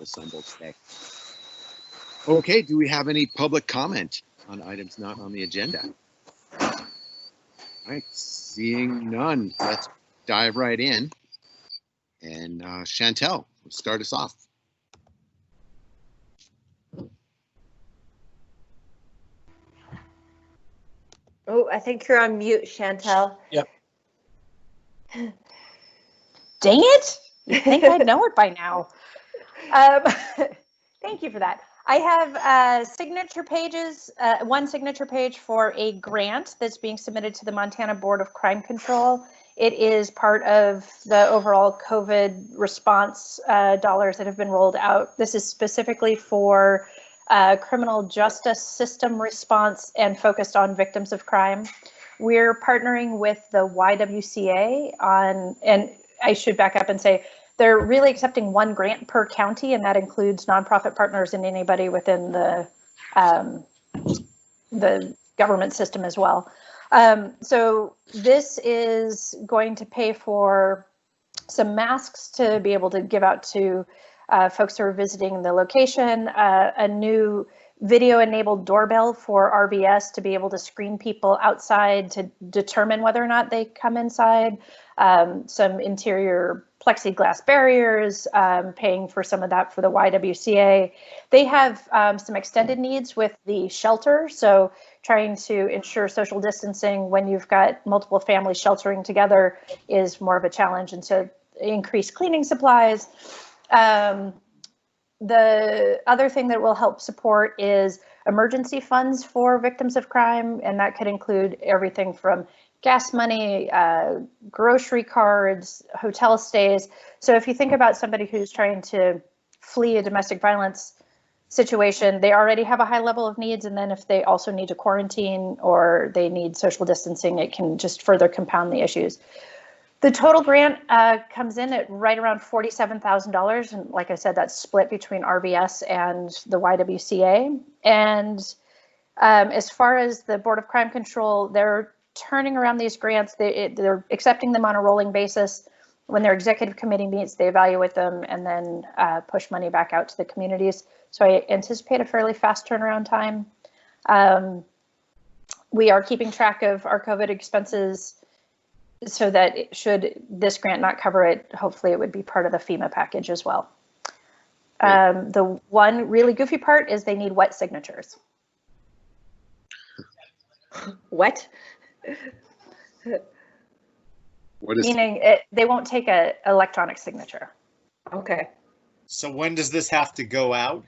assembled today. Okay, do we have any public comment on items not on the agenda? All right, seeing none, let's dive right in. And Chantel, start us off. Oh, I think you're on mute, Chantel. Yep. Dang it! You'd think I'd know it by now. Thank you for that. I have signature pages, one signature page for a grant that's being submitted to the Montana Board of Crime Control. It is part of the overall COVID response dollars that have been rolled out. This is specifically for criminal justice system response and focused on victims of crime. We're partnering with the YWCA on, and I should back up and say, they're really accepting one grant per county, and that includes nonprofit partners and anybody within the government system as well. So this is going to pay for some masks to be able to give out to folks who are visiting the location, a new video-enabled doorbell for RVS to be able to screen people outside to determine whether or not they come inside, some interior plexiglass barriers, paying for some of that for the YWCA. They have some extended needs with the shelter, so trying to ensure social distancing when you've got multiple families sheltering together is more of a challenge, and so increased cleaning supplies. The other thing that will help support is emergency funds for victims of crime, and that could include everything from gas money, grocery cards, hotel stays. So if you think about somebody who's trying to flee a domestic violence situation, they already have a high level of needs, and then if they also need to quarantine or they need social distancing, it can just further compound the issues. The total grant comes in at right around $47,000, and like I said, that's split between RVS and the YWCA. And as far as the Board of Crime Control, they're turning around these grants. They're accepting them on a rolling basis. When their executive committee meets, they evaluate them and then push money back out to the communities. So I anticipate a fairly fast turnaround time. We are keeping track of our COVID expenses so that should this grant not cover it, hopefully it would be part of the FEMA package as well. The one really goofy part is they need wet signatures. What? What is Meaning they won't take an electronic signature. Okay. So when does this have to go out?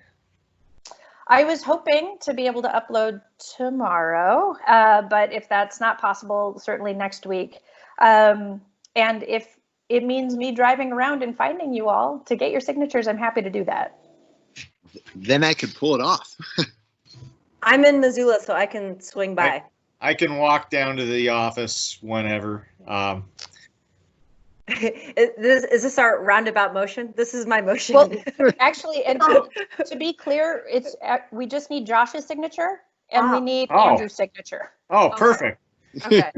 I was hoping to be able to upload tomorrow, but if that's not possible, certainly next week. And if it means me driving around and finding you all to get your signatures, I'm happy to do that. Then I could pull it off. I'm in Missoula, so I can swing by. I can walk down to the office whenever. Is this our roundabout motion? This is my motion. Well, actually, and to be clear, it's we just need Josh's signature and we need Andrew's signature. Oh, perfect. Okay.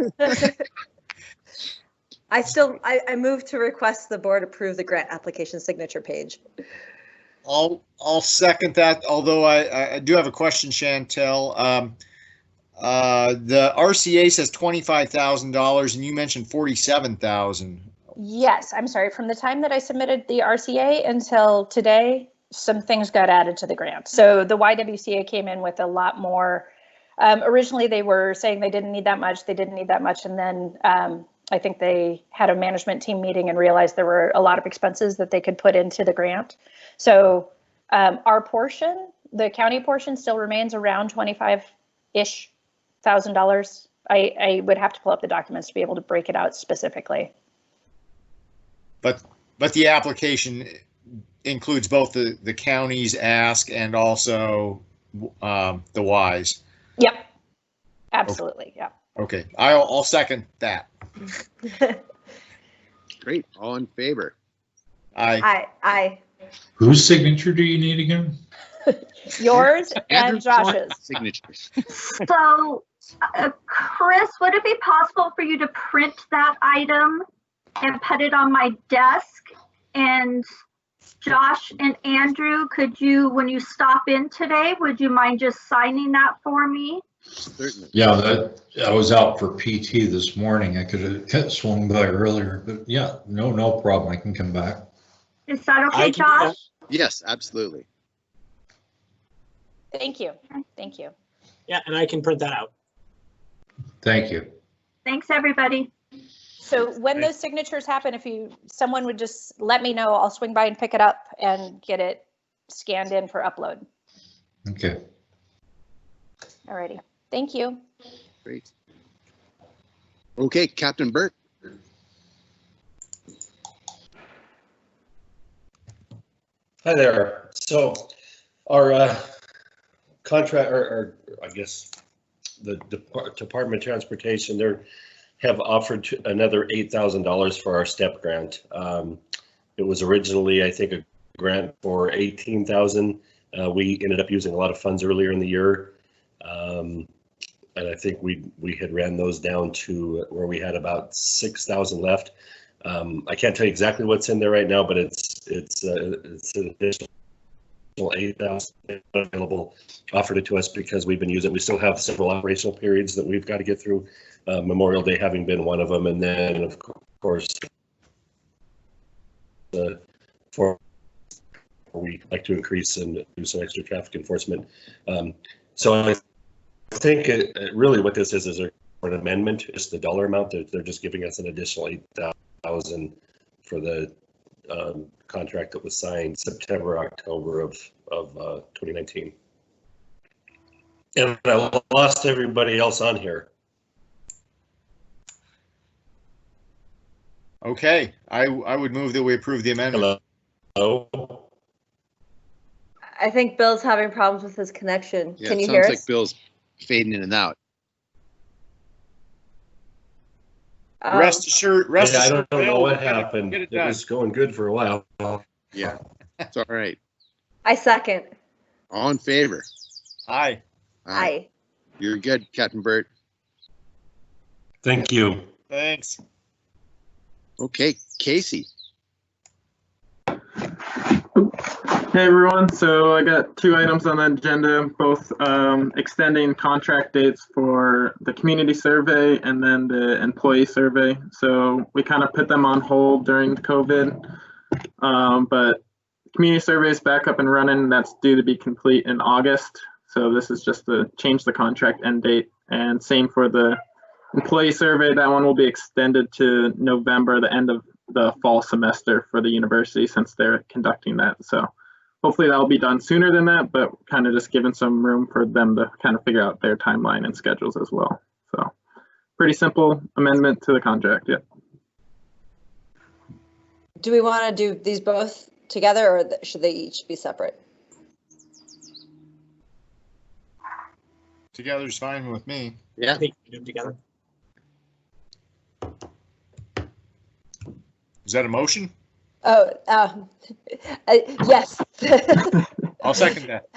I move to request the board approve the grant application signature page. I'll second that, although I do have a question, Chantel. The RCA says $25,000 and you mentioned $47,000. Yes, I'm sorry. From the time that I submitted the RCA until today, some things got added to the grant. So the YWCA came in with a lot more. Originally, they were saying they didn't need that much. They didn't need that much. And then I think they had a management team meeting and realized there were a lot of expenses that they could put into the grant. So our portion, the county portion, still remains around $25,000-ish. I would have to pull up the documents to be able to break it out specifically. But the application includes both the county's ask and also the Y's. Yep, absolutely. Okay. Yeah. Okay, I'll second that. Great. All in favor? Aye. Whose signature do you need again? Yours and Josh's. Signatures. So, Chris, would it be possible for you to print that item and put it on my desk and Josh and Andrew, could you, when you stop in today, would you mind just signing that for me? Certainly. Yeah, I was out for PT this morning. I could have swung by earlier, but yeah, no problem. I can come back. Is that I okay, can do that. Josh? Yes, absolutely. Thank you. Thank you. Yeah, and I can print that out. Thank you. Thanks, everybody. So when those signatures happen, if someone would just let me know, I'll swing by and pick it up and get it scanned in for upload. Okay. Alrighty. Thank you. Great. Okay, Captain Burt. Hi there. So our contract, or I guess the Department of Transportation, they have offered another $8,000 for our STEP grant. It was originally, I think, a grant for $18,000. We ended up using a lot of funds earlier in the year. And I think we had ran those down to where we had about 6,000 left. I can't tell you exactly what's in there right now, but it's an additional 8,000 available, offered it to us because we've been using it. We still have several operational periods that we've got to get through, Memorial Day having been one of them, and then of course we like to increase and do some extra traffic enforcement. So I think really what this is an amendment. It's the dollar amount that they're just giving us an additional 8,000 for the contract that was signed September, October of 2019. And I lost everybody else on here. Okay, I would move that we approve the amendment. Hello? I think Bill's having problems with his connection. Yeah, Can you it hear sounds us? like Bill's fading in and out. Oh, Rest assured, Yeah, I don't Bill, know what we're gonna happened. Get It it done. was going good for a while. Yeah, it's all right. I second. All in favor? Aye. Aye. You're good, Captain Burt. Thank you. Thanks. Okay, Casey. Hey everyone, so I got two items on the agenda, both extending contract dates for the community survey and then the employee survey. So we kind of put them on hold during COVID, but community survey is back up and running. That's due to be complete in August. So this is just to change the contract end date, and same for the employee survey. That one will be extended to November, the end of the fall semester for the university, since they're conducting that. So hopefully that'll be done sooner than that, but kind of just giving some room for them to kind of figure out their timeline and schedules as well. So pretty simple amendment to the contract. Yeah. Do we want to do these both together, or should they each be separate? Together's fine with me. I Yeah, think we do them together. Is that a motion? Oh, yes. I'll second that.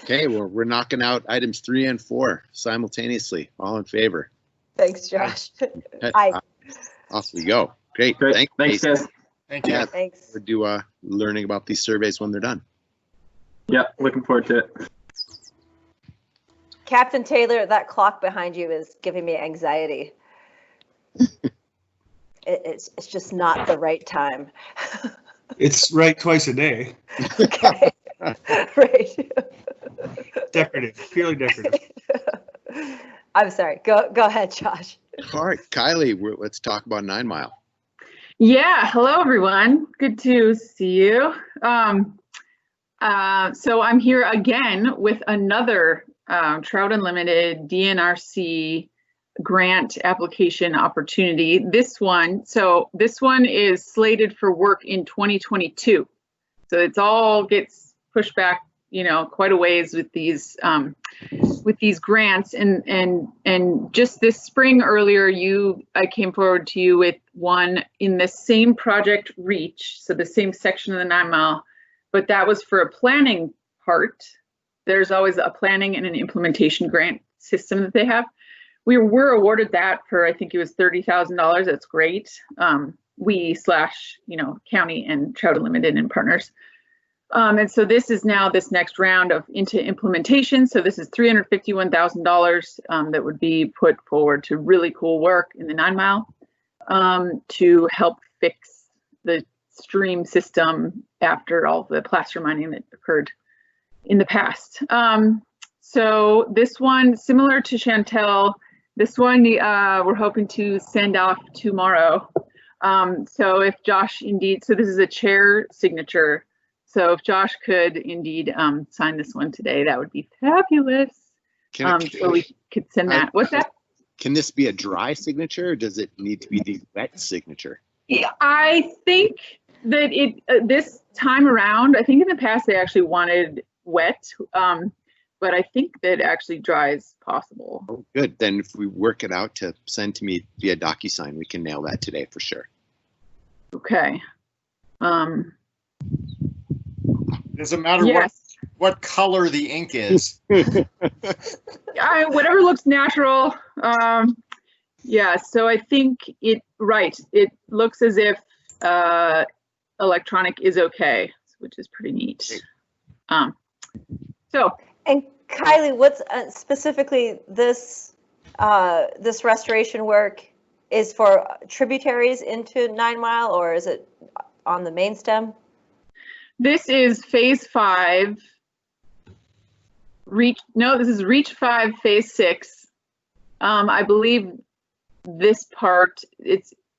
okay, well, we're knocking out items 3 and 4 simultaneously. All in favor? Thanks, Josh. Aye. Off we go. Great. Great. Thanks, Thanks, Casey. guys. Thank you. Yeah, Thanks. we're due learning about these surveys when they're done. Yeah, looking forward to it. Captain Taylor, that clock behind you is giving me anxiety. It's just not the right time. It's right twice a day. Okay. Right. Decorative, purely decorative. I'm sorry. Go ahead, Josh. All right, Kylie, let's talk about 9 Mile. Yeah, hello everyone. Good to see you. So I'm here again with another Trout Unlimited DNRC grant application opportunity. This one is slated for work in 2022. So it's all gets pushed back, quite a ways with these grants. And just this spring earlier, I came forward to you with one in the same project reach, so the same section of the 9 Mile, but that was for a planning part. There's always a planning and an implementation grant system that they have. We were awarded that for, I think it was $30,000. That's great. county and Trout Unlimited and partners. And so this is now this next round into implementation. So this is $351,000 that would be put forward to really cool work in the 9 Mile to help fix the stream system after all the placer mining that occurred in the past. So this one, similar to Chantel, this one we're hoping to send off tomorrow. So if Josh indeed, so this is a chair signature. So if Josh could indeed sign this one today, that would be fabulous. So we could send that. What's that? Can this be a dry signature, or does it need to be the wet signature? Yeah, I think that this time around, I think in the past they actually wanted wet, but I think that actually dry is possible. Oh, good. Then if we work it out to send to me via DocuSign, we can nail that today for sure. Okay. Doesn't matter what color the ink is. Whatever looks natural. Yeah, so I think it looks as if electronic is okay, which is pretty neat. And Kylie, what's specifically this restoration work is for tributaries into 9 Mile, or is it on the main stem? This is phase 5. This is reach 5, phase 6. I believe this part,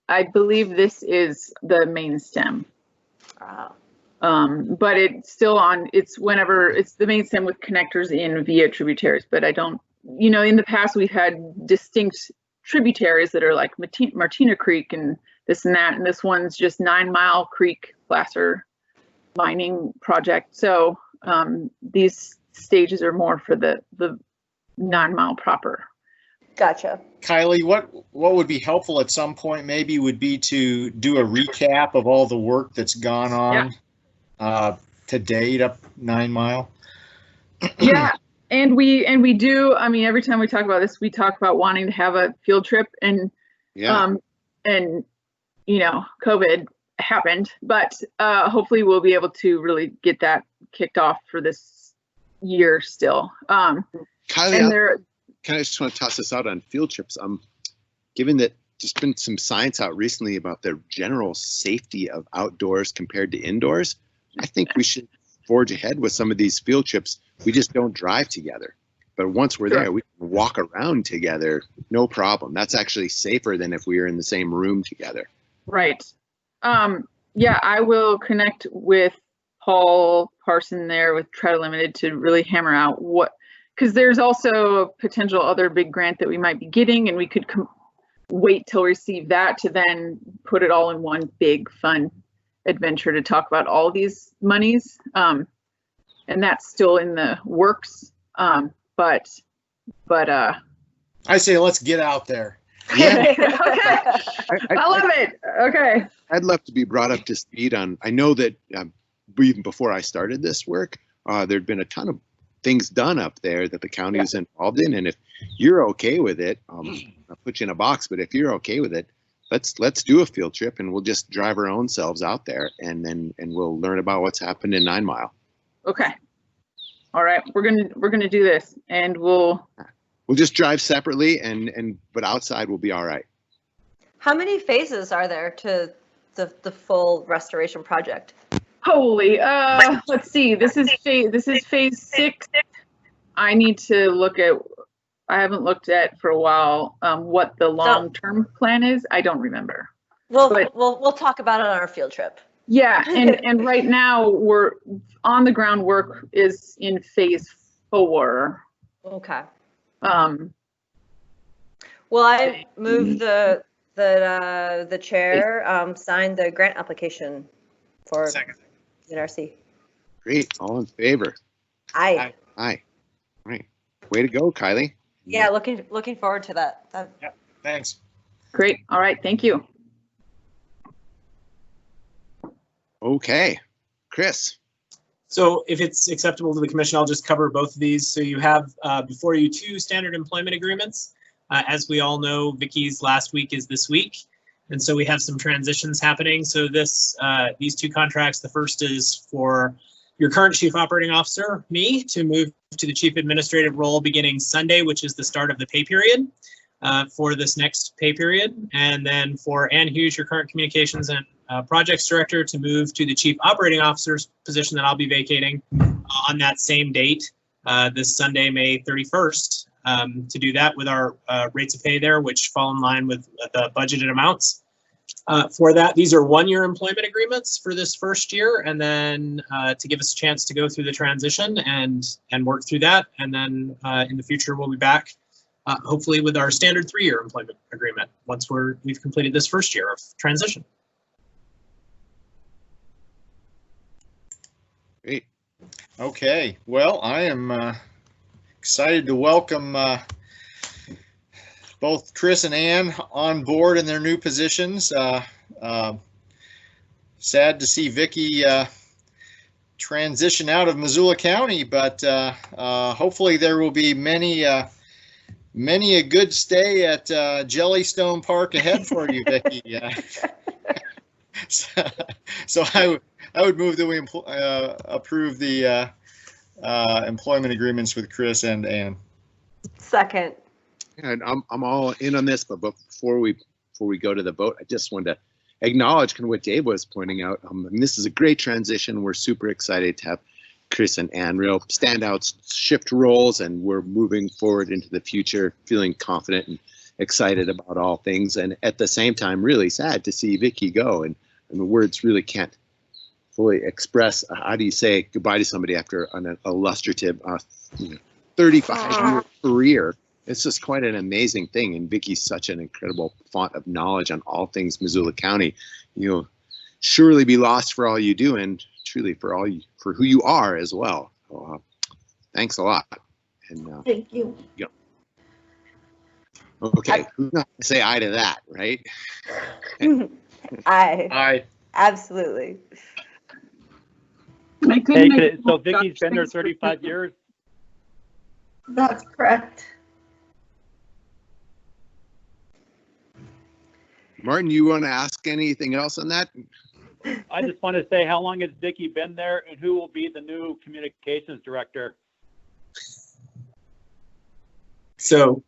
I believe this is the main stem. Wow. But it's still it's the main stem with connectors in via tributaries, but I don't, in the past we've had distinct tributaries that are like Martina Creek and this and that, and this one's just 9 Mile Creek placer mining project. So these stages are more for the 9 Mile proper. Gotcha. Kylie, what would be helpful at some point maybe would be to do a recap of all the work that's gone on to date up 9 Mile. Yeah, and we do. I mean, every time we talk about this, we talk about wanting to have a field trip, and COVID happened, but hopefully we'll be able to really get that kicked off for this year still. Kylie, I just want to toss this out on field trips. Given that there's been some science out recently about the general safety of outdoors compared to indoors, I think we should forge ahead with some of these field trips. We just don't drive together, but once we're there, we can walk around together, no problem. That's actually safer than if we were in the same room together. Right. Yeah, I will connect with Paul Parson there with Trout Limited to really hammer out because there's also a potential other big grant that we might be getting, and we could wait till we receive that to then put it all in one big fun adventure to talk about all these monies. And that's still in the works. But I say let's get out there. Yeah. Okay. I love it. Okay. I'd love to be brought up to speed on. I know that even before I started this work, there'd been a ton of things done up there that the county is involved in. And if you're okay with it, I'll put you in a box. But if you're okay with it, let's do a field trip, and we'll just drive our own selves out there, and we'll learn about what's happened in 9 Mile. Okay. All right. We're gonna do this, and we'll just drive separately, but outside will be all right. How many phases are there to the full restoration project? Holy, let's see. This is phase 6. I need to look at. I haven't looked at for a while what the long-term plan is. I don't remember. We'll talk about it on our field trip. Yeah, and right now we're on the ground work is in phase 4. Okay. Well, I move the chair sign the grant application for NRC. Great. All in favor? Aye. Aye. All right. Way to go, Kylie. Yeah, looking forward to that. Yeah, thanks. Great. All right. Thank you. Okay. Chris. So if it's acceptable to the commission, I'll just cover both of these. So you have before you 2 standard employment agreements. As we all know, Vicky's last week is this week. And so we have some transitions happening. So these two contracts, the first is for your current chief operating officer, me, to move to the chief administrative role beginning Sunday, which is the start of the pay period for this next pay period. And then for Ann Hughes, your current communications and projects director, to move to the chief operating officer's position that I'll be vacating on that same date, this Sunday, May 31st. To do that with our rates of pay there, which fall in line with the budgeted amounts. For that, these are one-year employment agreements for this first year, and then to give us a chance to go through the transition and work through that. And then in the future, we'll be back hopefully with our standard 3-year employment agreement once we've completed this first year of transition. Great. Okay, well, I am excited to welcome both Chris and Ann on board in their new positions. Sad to see Vicki transition out of Missoula County, but hopefully there will be many a good stay at Jellystone Park ahead for you, Vicki. So I would move that we approve the employment agreements with Chris and Ann. Second. And I'm all in on this, but before we go to the vote, I just wanted to acknowledge kind of what Dave was pointing out. And this is a great transition. We're super excited to have Chris and Ann real standouts shift roles, and we're moving forward into the future, feeling confident and excited about all things. And at the same time, really sad to see Vicki go. And the words really can't fully express how do you say goodbye to somebody after an illustrative 35-year career. It's just quite an amazing thing, and Vicki's such an incredible font of knowledge on all things Missoula County. You'll surely be lost for all you do, and truly for who you are as well. So, thanks a lot. And thank you. Yeah. Okay, who's not gonna say aye to that, right? Aye. Aye. Absolutely. Hey, so Vicki's been there 35 years? That's correct. Martin, you want to ask anything else on that? I just want to say, how long has Vicki been there, and who will be the new communications director? So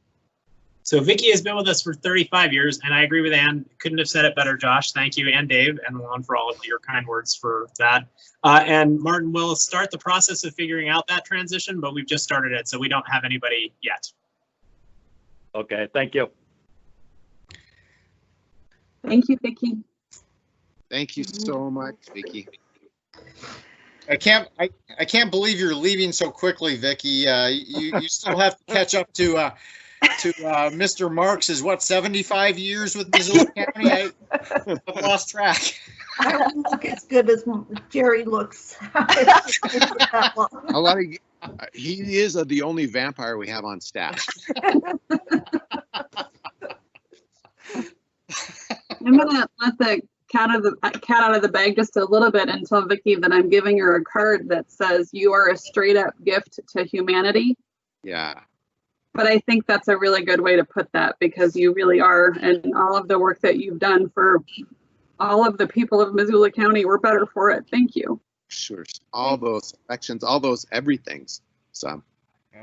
Vicki has been with us for 35 years, and I agree with Ann. Couldn't have said it better, Josh. Thank you, and Dave, and Juan, for all of your kind words for that. And Martin will start the process of figuring out that transition, but we've just started it, so we don't have anybody yet. Okay, thank you. Thank you, Vicki. Thank you so much, Vicki. I can't believe you're leaving so quickly, Vicki. You still have to catch up to Mr. Marks is what, 75 years with Missoula County? I've lost track. I don't look as good as Jerry looks. He is the only vampire we have on staff. I'm gonna let the cat out of the bag just a little bit and tell Vicki that I'm giving her a card that says you are a straight up gift to humanity. Yeah. But I think that's a really good way to put that, because you really are, and all of the work that you've done for all of the people of Missoula County, we're better for it. Thank you. Sure. All those elections, all those everythings. So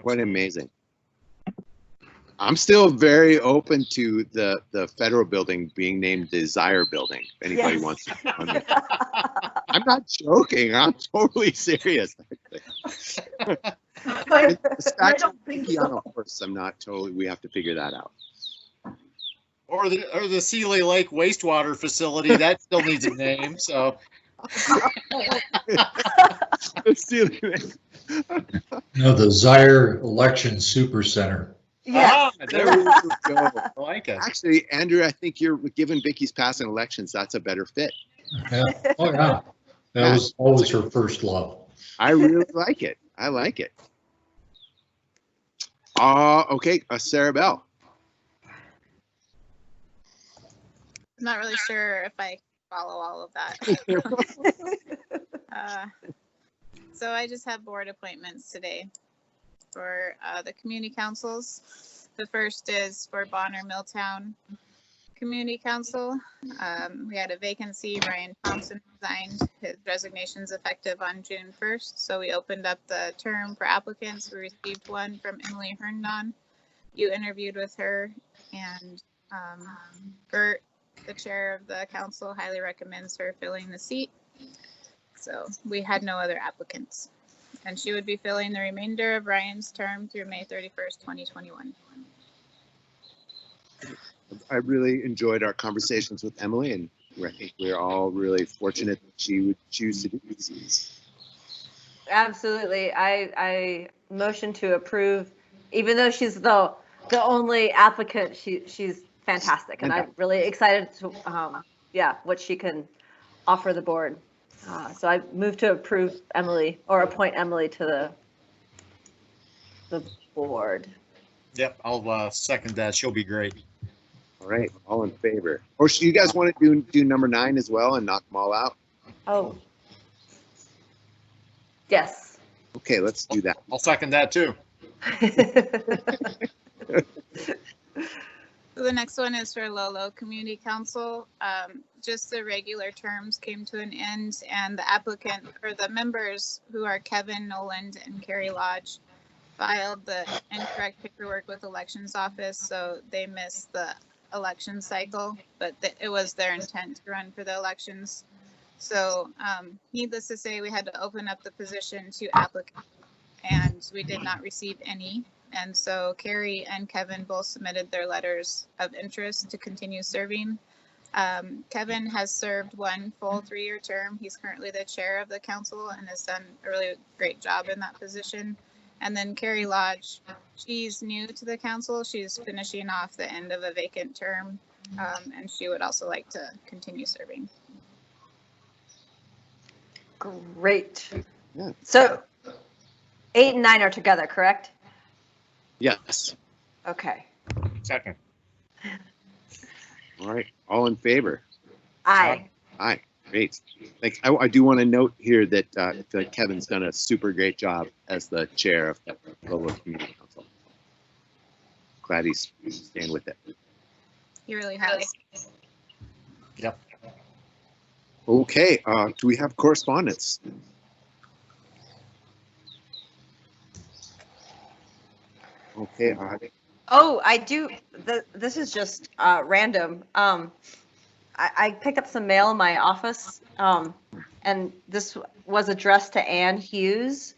quite amazing. I'm still very open to the federal building being named Desire Building. If anybody wants to. I'm not joking. I'm totally serious. I don't think so. Of course, I'm not totally. We have to figure that out. Or the Sealy Lake wastewater facility, that still needs a name. So. No, the Desire Election Super Center. Yes. There we go. I like it. Actually, Andrew, I think you're given Vicki's passing elections. That's a better fit. Yeah. Oh, yeah. That was always her first love. I really like it. I like it. Okay, Sarah Bell. I'm not really sure if I follow all of that. So I just have board appointments today for the community councils. The first is for Bonner Milltown. Community Council. We had a vacancy. Ryan Thompson resigned. His resignation is effective on June 1st. So we opened up the term for applicants. We received one from Emily Herndon. You interviewed with her, and Bert, the chair of the council, highly recommends her filling the seat. So we had no other applicants. And she would be filling the remainder of Ryan's term through May 31st, 2021. I really enjoyed our conversations with Emily, and I think we're all really fortunate that she would choose to do these. Absolutely. I motion to approve, even though she's the only applicant, she's fantastic. And I'm really excited to, what she can offer the board. So I move to approve Emily, or appoint Emily to the board. Yep, I'll second that. She'll be great. All right, all in favor. Or you guys want to do number 9 as well and knock them all out? Oh. Yes. Okay, let's do that. I'll second that too. So the next one is for Lolo Community Council. Just the regular terms came to an end, and the applicant, or the members, who are Kevin Noland and Carrie Lodge, filed the incorrect paperwork with elections office, so they missed the election cycle, but it was their intent to run for the elections. So needless to say, we had to open up the position to applicants, and we did not receive any. And so Carrie and Kevin both submitted their letters of interest to continue serving. Kevin has served one full 3-year term. He's currently the chair of the council and has done a really great job in that position. And then Carrie Lodge, she's new to the council. She's finishing off the end of a vacant term, and she would also like to continue serving. Great. Yeah. So 8 and 9 are together, correct? Yes. Okay. Second. All right, all in favor? Aye. Aye, great. Thanks. I do want to note here that I feel like Kevin's done a super great job as the chair of the Lolo Community Council. Glad he's staying with it. He really has. Yep. Okay, do we have correspondence? Okay. Oh, I do. This is just random. I picked up some mail in my office, and this was addressed to Ann Hughes,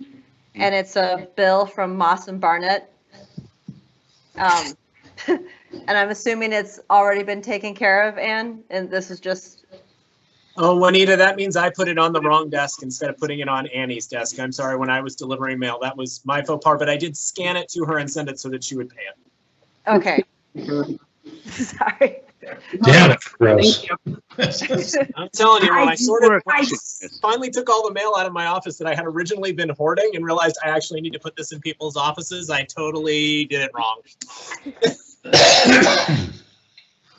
and it's a bill from Moss and Barnett. And I'm assuming it's already been taken care of, Ann, and this is just. Oh, Juanita, that means I put it on the wrong desk instead of putting it on Annie's desk. I'm sorry, when I was delivering mail, that was my faux pas, but I did scan it to her and send it so that she would pay it. Okay. Sorry. Damn it, Chris. I'm telling you, when I finally took all the mail out of my office that I had originally been hoarding and realized I actually need to put this in people's offices, I totally did it wrong.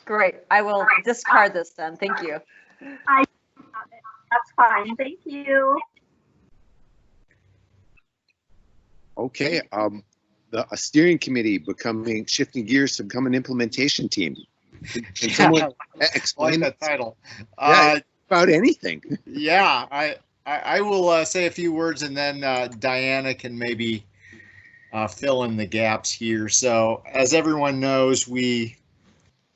Great. I will discard this then. Thank you. That's fine. Thank you. Okay, a steering committee shifting gears to become an implementation team. Can someone explain that title? About anything. Yeah, I will say a few words, and then Diana can maybe fill in the gaps here. So as everyone knows, we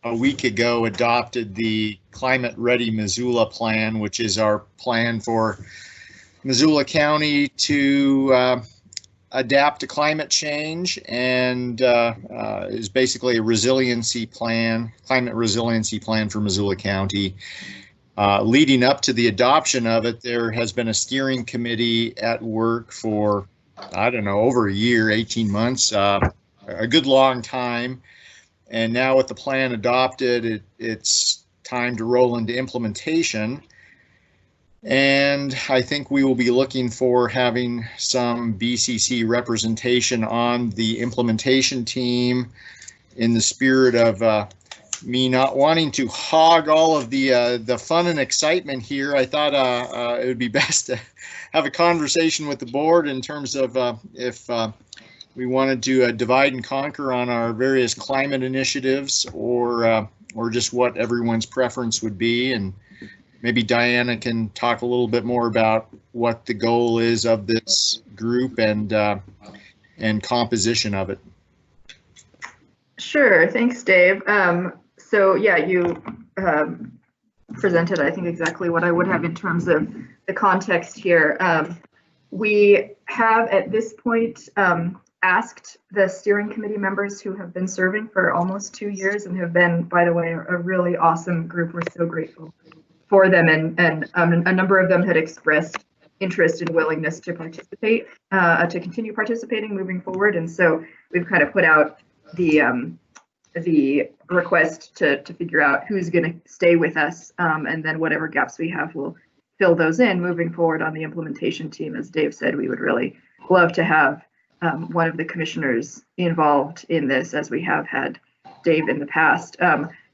a week ago adopted the Climate Ready Missoula plan, which is our plan for Missoula County to adapt to climate change, and is basically a resiliency plan, climate resiliency plan for Missoula County. Leading up to the adoption of it, there has been a steering committee at work for, I don't know, over a year, 18 months, a good long time. And now with the plan adopted, it's time to roll into implementation. And I think we will be looking for having some BCC representation on the implementation team, in the spirit of me not wanting to hog all of the fun and excitement here. I thought it would be best to have a conversation with the board in terms of if we wanted to divide and conquer on our various climate initiatives, or or just what everyone's preference would be. And maybe Diana can talk a little bit more about what the goal is of this group and composition of it. Sure, thanks, Dave. So yeah, you presented, I think, exactly what I would have in terms of the context here. We have at this point asked the steering committee members who have been serving for almost 2 years and have been, by the way, a really awesome group. We're so grateful for them, and a number of them had expressed interest and willingness to participate, to continue participating moving forward. And so we've kind of put out the request to figure out who's going to stay with us, and then whatever gaps we have, we'll fill those in moving forward on the implementation team. As Dave said, we would really love to have one of the commissioners involved in this, as we have had Dave in the past.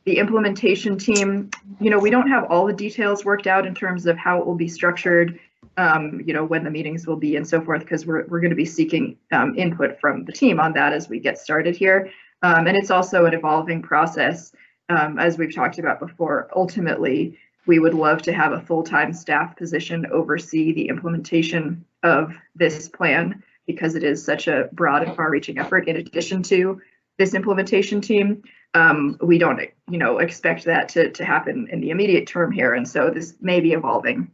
The implementation team, we don't have all the details worked out in terms of how it will be structured, when the meetings will be and so forth, because we're going to be seeking input from the team on that as we get started here. And it's also an evolving process. As we've talked about before, ultimately, we would love to have a full-time staff position oversee the implementation of this plan, because it is such a broad and far-reaching effort in addition to this implementation team. We don't, expect that to happen in the immediate term here. And so this may be evolving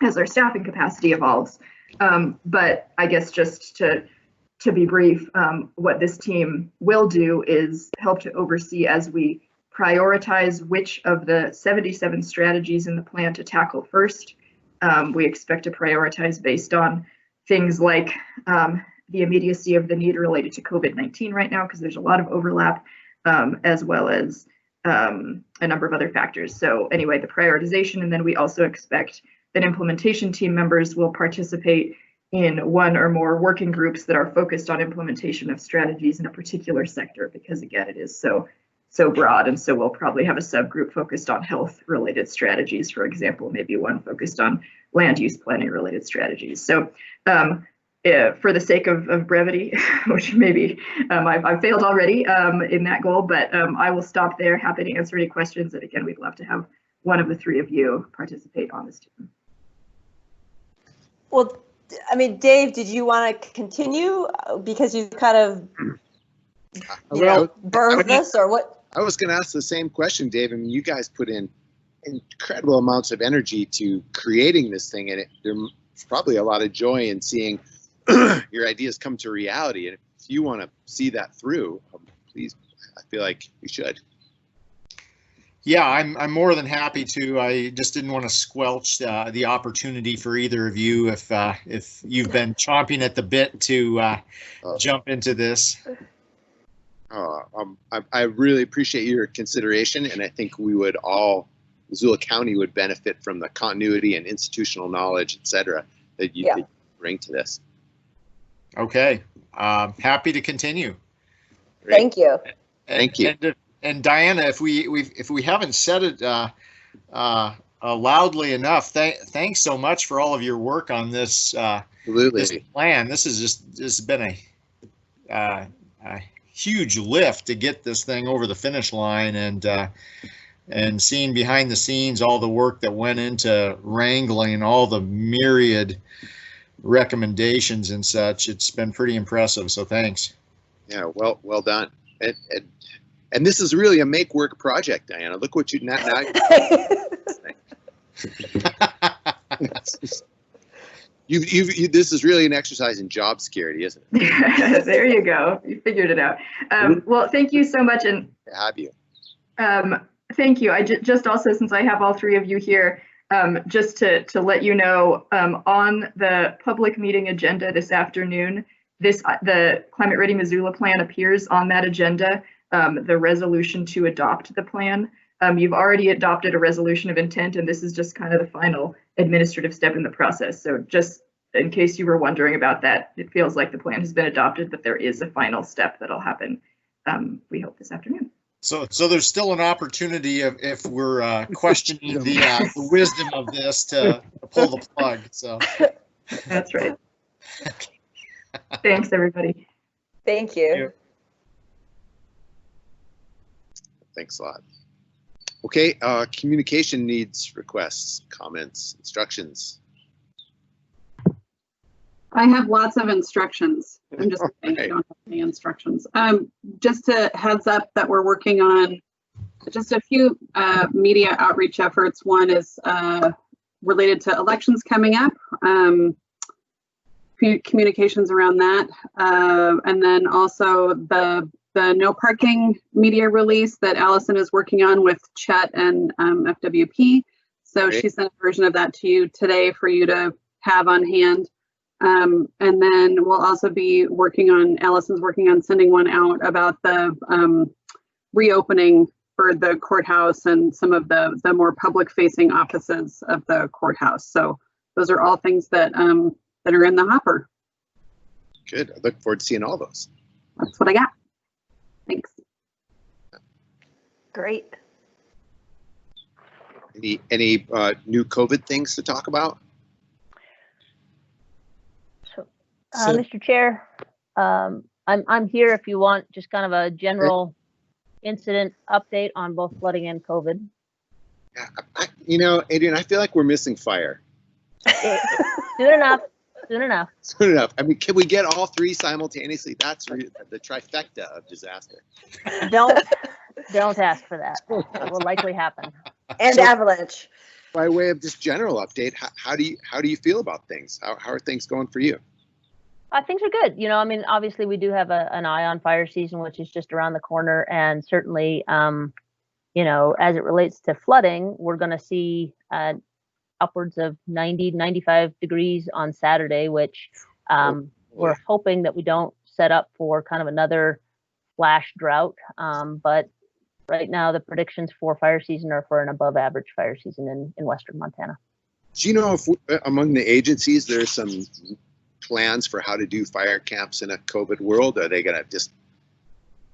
as our staffing capacity evolves. But I guess just to be brief, what this team will do is help to oversee as we prioritize which of the 77 strategies in the plan to tackle first. We expect to prioritize based on things like the immediacy of the need related to COVID-19 right now, because there's a lot of overlap, as well as a number of other factors. So anyway, the prioritization, and then we also expect that implementation team members will participate in one or more working groups that are focused on implementation of strategies in a particular sector, because again, it is so broad. And so we'll probably have a subgroup focused on health related strategies, for example, maybe one focused on land use planning related strategies. So for the sake of brevity, which maybe I've failed already in that goal, but I will stop there. Happy to answer any questions. And again, we'd love to have one of the three of you participate on this team. Well, I mean, Dave, did you want to continue because you kind of, birthed this, or what? I was going to ask the same question, Dave. I mean, you guys put in incredible amounts of energy to creating this thing, and there's probably a lot of joy in seeing your ideas come to reality. And if you want to see that through, please, I feel like you should. Yeah, I'm more than happy to. I just didn't want to squelch the opportunity for either of you if you've been chomping at the bit to jump into this. I really appreciate your consideration, and I think we would all, Missoula County would benefit from the continuity and institutional knowledge, et cetera, that you bring to this. Okay, happy to continue. Great. Thank you. Thank you. And Diana, if we haven't said it loudly enough, thanks so much for all of your work on this. Absolutely. This plan. This has been a huge lift to get this thing over the finish line, and seeing behind the scenes all the work that went into wrangling all the myriad recommendations and such. It's been pretty impressive. So thanks. Yeah, well done. And this is really a make work project, Diana. Look what you now. This is really an exercise in job security, isn't it? There you go. You figured it out. Well, thank you so much, and have you. Thank you. I just also, since I have all three of you here, just to let you know, on the public meeting agenda this afternoon, the Climate Ready Missoula plan appears on that agenda. The resolution to adopt the plan. You've already adopted a resolution of intent, and this is just kind of the final administrative step in the process. So just in case you were wondering about that, it feels like the plan has been adopted, but there is a final step that'll happen, we hope, this afternoon. So there's still an opportunity if we're questioning the wisdom of this to pull the plug. So that's right. Thanks, everybody. Thank you. Thanks a lot. Okay, communication needs, requests, comments, instructions. I have lots of instructions. I'm just kidding, I Right. don't have any instructions. Just a heads up that we're working on just a few media outreach efforts. One is related to elections coming up, communications around that, and then also the no parking media release that Allison is working on with Chet and FWP. So Great. she sent a version of that to you today for you to have on hand. And then we'll also be working on, Allison's working on sending one out about the reopening for the courthouse and some of the more public facing offices of the courthouse. So those are all things that that are in the hopper. Good. I look forward to seeing all those. That's what I got. Thanks. Great. Any new COVID things to talk about? So, Mr. Chair, I'm here if you want just kind of a general incident update on both flooding and COVID. Yeah, you know, Adrian, I feel like we're missing fire. Soon enough. Soon enough. Soon enough. I mean, can we get all three simultaneously? That's the trifecta of disaster. Don't ask for that. It will likely happen. And avalanche. By way of just general update, how do you feel about things? How are things going for you? Things are good. You know, I mean, obviously we do have an eye on fire season, which is just around the corner, and certainly, you know, as it relates to flooding, we're going to see upwards of 90, 95 degrees on Saturday, which we're hoping that we don't set up for kind of another flash drought. But right now, the predictions for fire season are for an above average fire season in Western Montana. Do you know if among the agencies there's some plans for how to do fire camps in a COVID world? Are they going to just,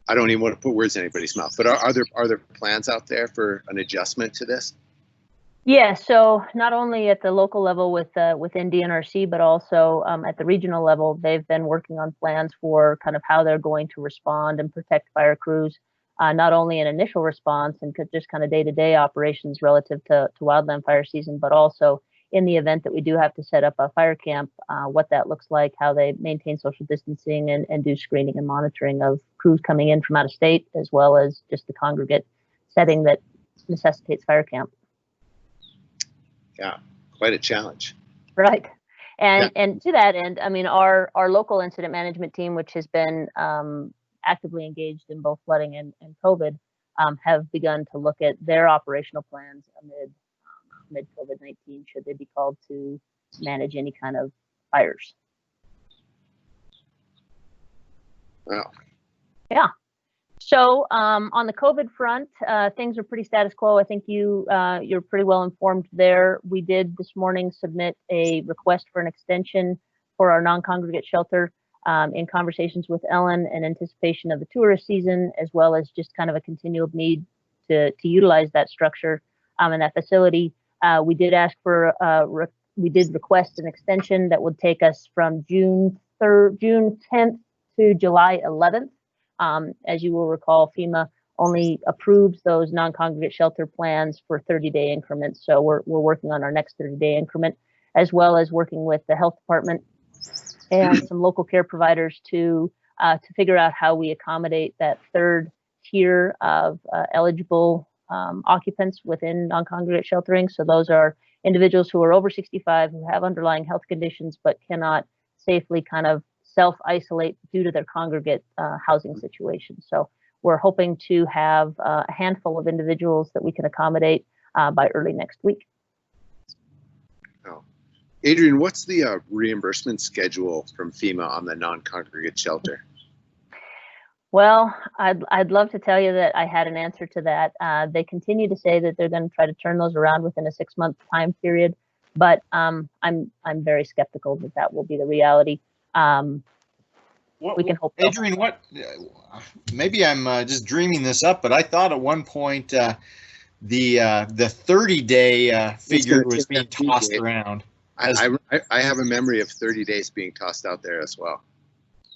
I don't even want to put words in anybody's mouth, but are there plans out there for an adjustment to this? Yeah, so not only at the local level within DNRC, but also at the regional level, they've been working on plans for kind of how they're going to respond and protect fire crews, not only in initial response and just kind of day-to-day operations relative to wildland fire season, but also in the event that we do have to set up a fire camp, what that looks like, how they maintain social distancing and do screening and monitoring of crews coming in from out of state, as well as just the congregate setting that necessitates fire camp. Yeah, quite a challenge. Right. And to that end, I mean, our local incident management team, which has been actively engaged in both flooding and COVID, have begun to look at their operational plans amid COVID-19, should they be called to manage any kind of fires. Wow. Yeah. So on the COVID front, things are pretty status quo. I think you're pretty well informed there. We did this morning submit a request for an extension for our non-congregate shelter in conversations with Ellen in anticipation of the tourist season, as well as just kind of a continual need to utilize that structure and that facility. We did ask for, we did request an extension that would take us from June 10th to July 11th. As you will recall, FEMA only approves those non-congregate shelter plans for 30-day increments. So we're working on our next 30-day increment, as well as working with the health department and some local care providers to figure out how we accommodate that third tier of eligible occupants within non-congregate sheltering. So those are individuals who are over 65, who have underlying health conditions, but cannot safely kind of self-isolate due to their congregate housing situation. So we're hoping to have a handful of individuals that we can accommodate by early next week. Oh. Adrian, what's the reimbursement schedule from FEMA on the non-congregate shelter? Well, I'd love to tell you that I had an answer to that. They continue to say that they're going to try to turn those around within a 6-month time period, but I'm very skeptical that that will be the reality. We can hope. Adrian, maybe I'm just dreaming this up, but I thought at one point the 30-day figure was being tossed around. I have a memory of 30 days being tossed out there as well.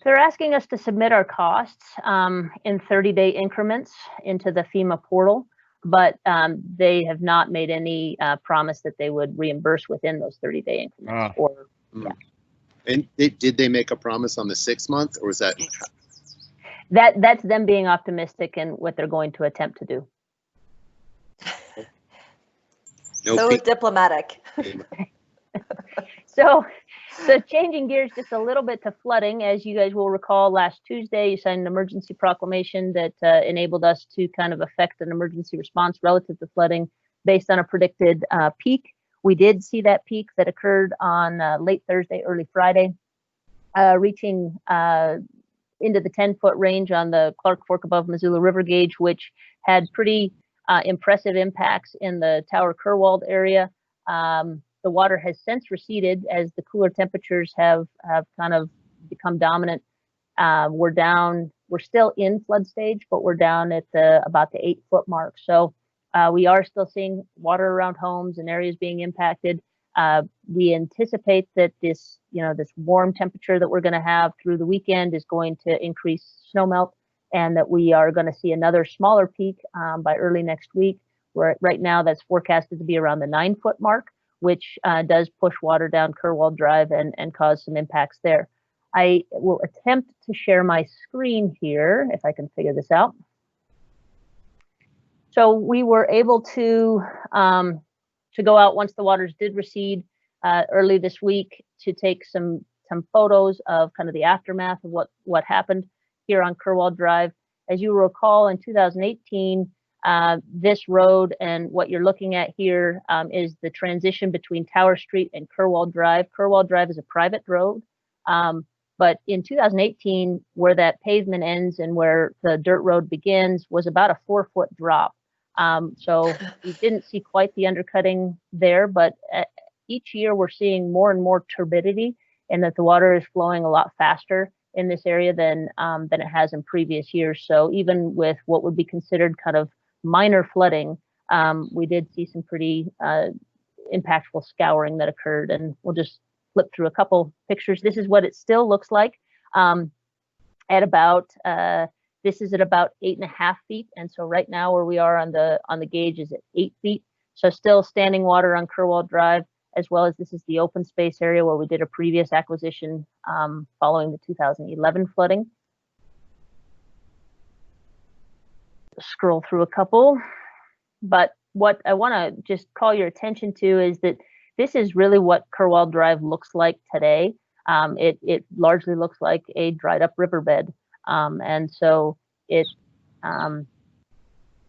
They're asking us to submit our costs in 30-day increments into the FEMA portal. but they have not made any promise that they would reimburse within those 30-day increments. And did they make a promise on the 6 month, or was that? That's them being optimistic and what they're going to attempt to do. So diplomatic. So changing gears just a little bit to flooding, as you guys will recall, last Tuesday, you signed an emergency proclamation that enabled us to kind of effect an emergency response relative to flooding based on a predicted peak. We did see that peak that occurred on late Thursday, early Friday, reaching into the 10-foot range on the Clark Fork above Missoula River gauge, which had pretty impressive impacts in the Tower Kerwald area. The water has since receded as the cooler temperatures have kind of become dominant. We're still in flood stage, but we're down at about the 8-foot mark. So we are still seeing water around homes and areas being impacted. We anticipate that this warm temperature that we're going to have through the weekend is going to increase snowmelt, and that we are going to see another smaller peak by early next week, where right now that's forecasted to be around the 9-foot mark, which does push water down Kerwald Drive and cause some impacts there. I will attempt to share my screen here if I can figure this out. So we were able to go out once the waters did recede early this week to take some photos of kind of the aftermath of what happened here on Kerwald Drive. As you recall, in 2018, this road and what you're looking at here is the transition between Tower Street and Kerwald Drive. Kerwald Drive is a private road, but in 2018, where that pavement ends and where the dirt road begins was about a 4-foot drop. So we didn't see quite the undercutting there, but each year we're seeing more and more turbidity, and that the water is flowing a lot faster in this area than it has in previous years. So even with what would be considered kind of minor flooding, we did see some pretty impactful scouring that occurred, and we'll just flip through a couple pictures. This is what it still looks like at about this is at about 8.5 feet, and so right now where we are on the gauge is at 8 feet. So still standing water on Kerwald Drive, as well as this is the open space area where we did a previous acquisition following the 2011 flooding. Scroll through a couple, but what I want to just call your attention to is that this is really what Kerwald Drive looks like today. It largely looks like a dried up riverbed, and so it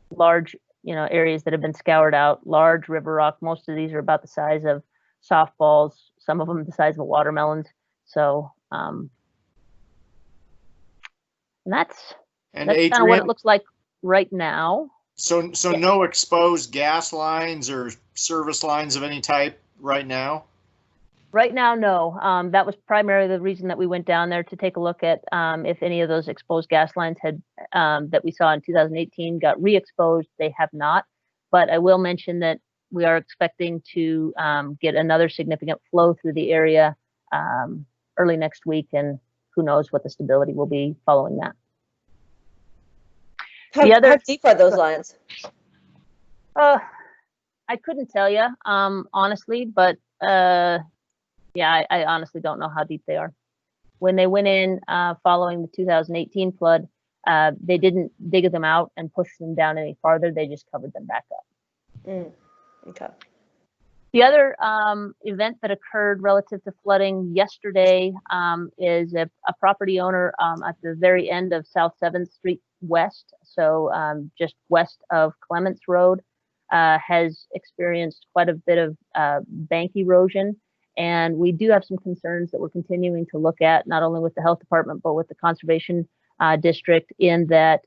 large areas that have been scoured out, large river rock. Most of these are about the size of softballs, some of them the size of watermelons. So that's kind of what it looks like right now. So no exposed gas lines or service lines of any type right now? Right now, no. That was primarily the reason that we went down there, to take a look at if any of those exposed gas lines had that we saw in 2018 got re-exposed. They have not. But I will mention that we are expecting to get another significant flow through the area early next week, and who knows what the stability will be following that. How deep are those lines? I couldn't tell you, honestly, but yeah, I honestly don't know how deep they are. When they went in following the 2018 flood, they didn't dig them out and push them down any farther. They just covered them back up. Okay. The other event that occurred relative to flooding yesterday is a property owner at the very end of South 7th Street West, so just west of Clements Road, has experienced quite a bit of bank erosion. And we do have some concerns that we're continuing to look at, not only with the health department, but with the conservation district, in that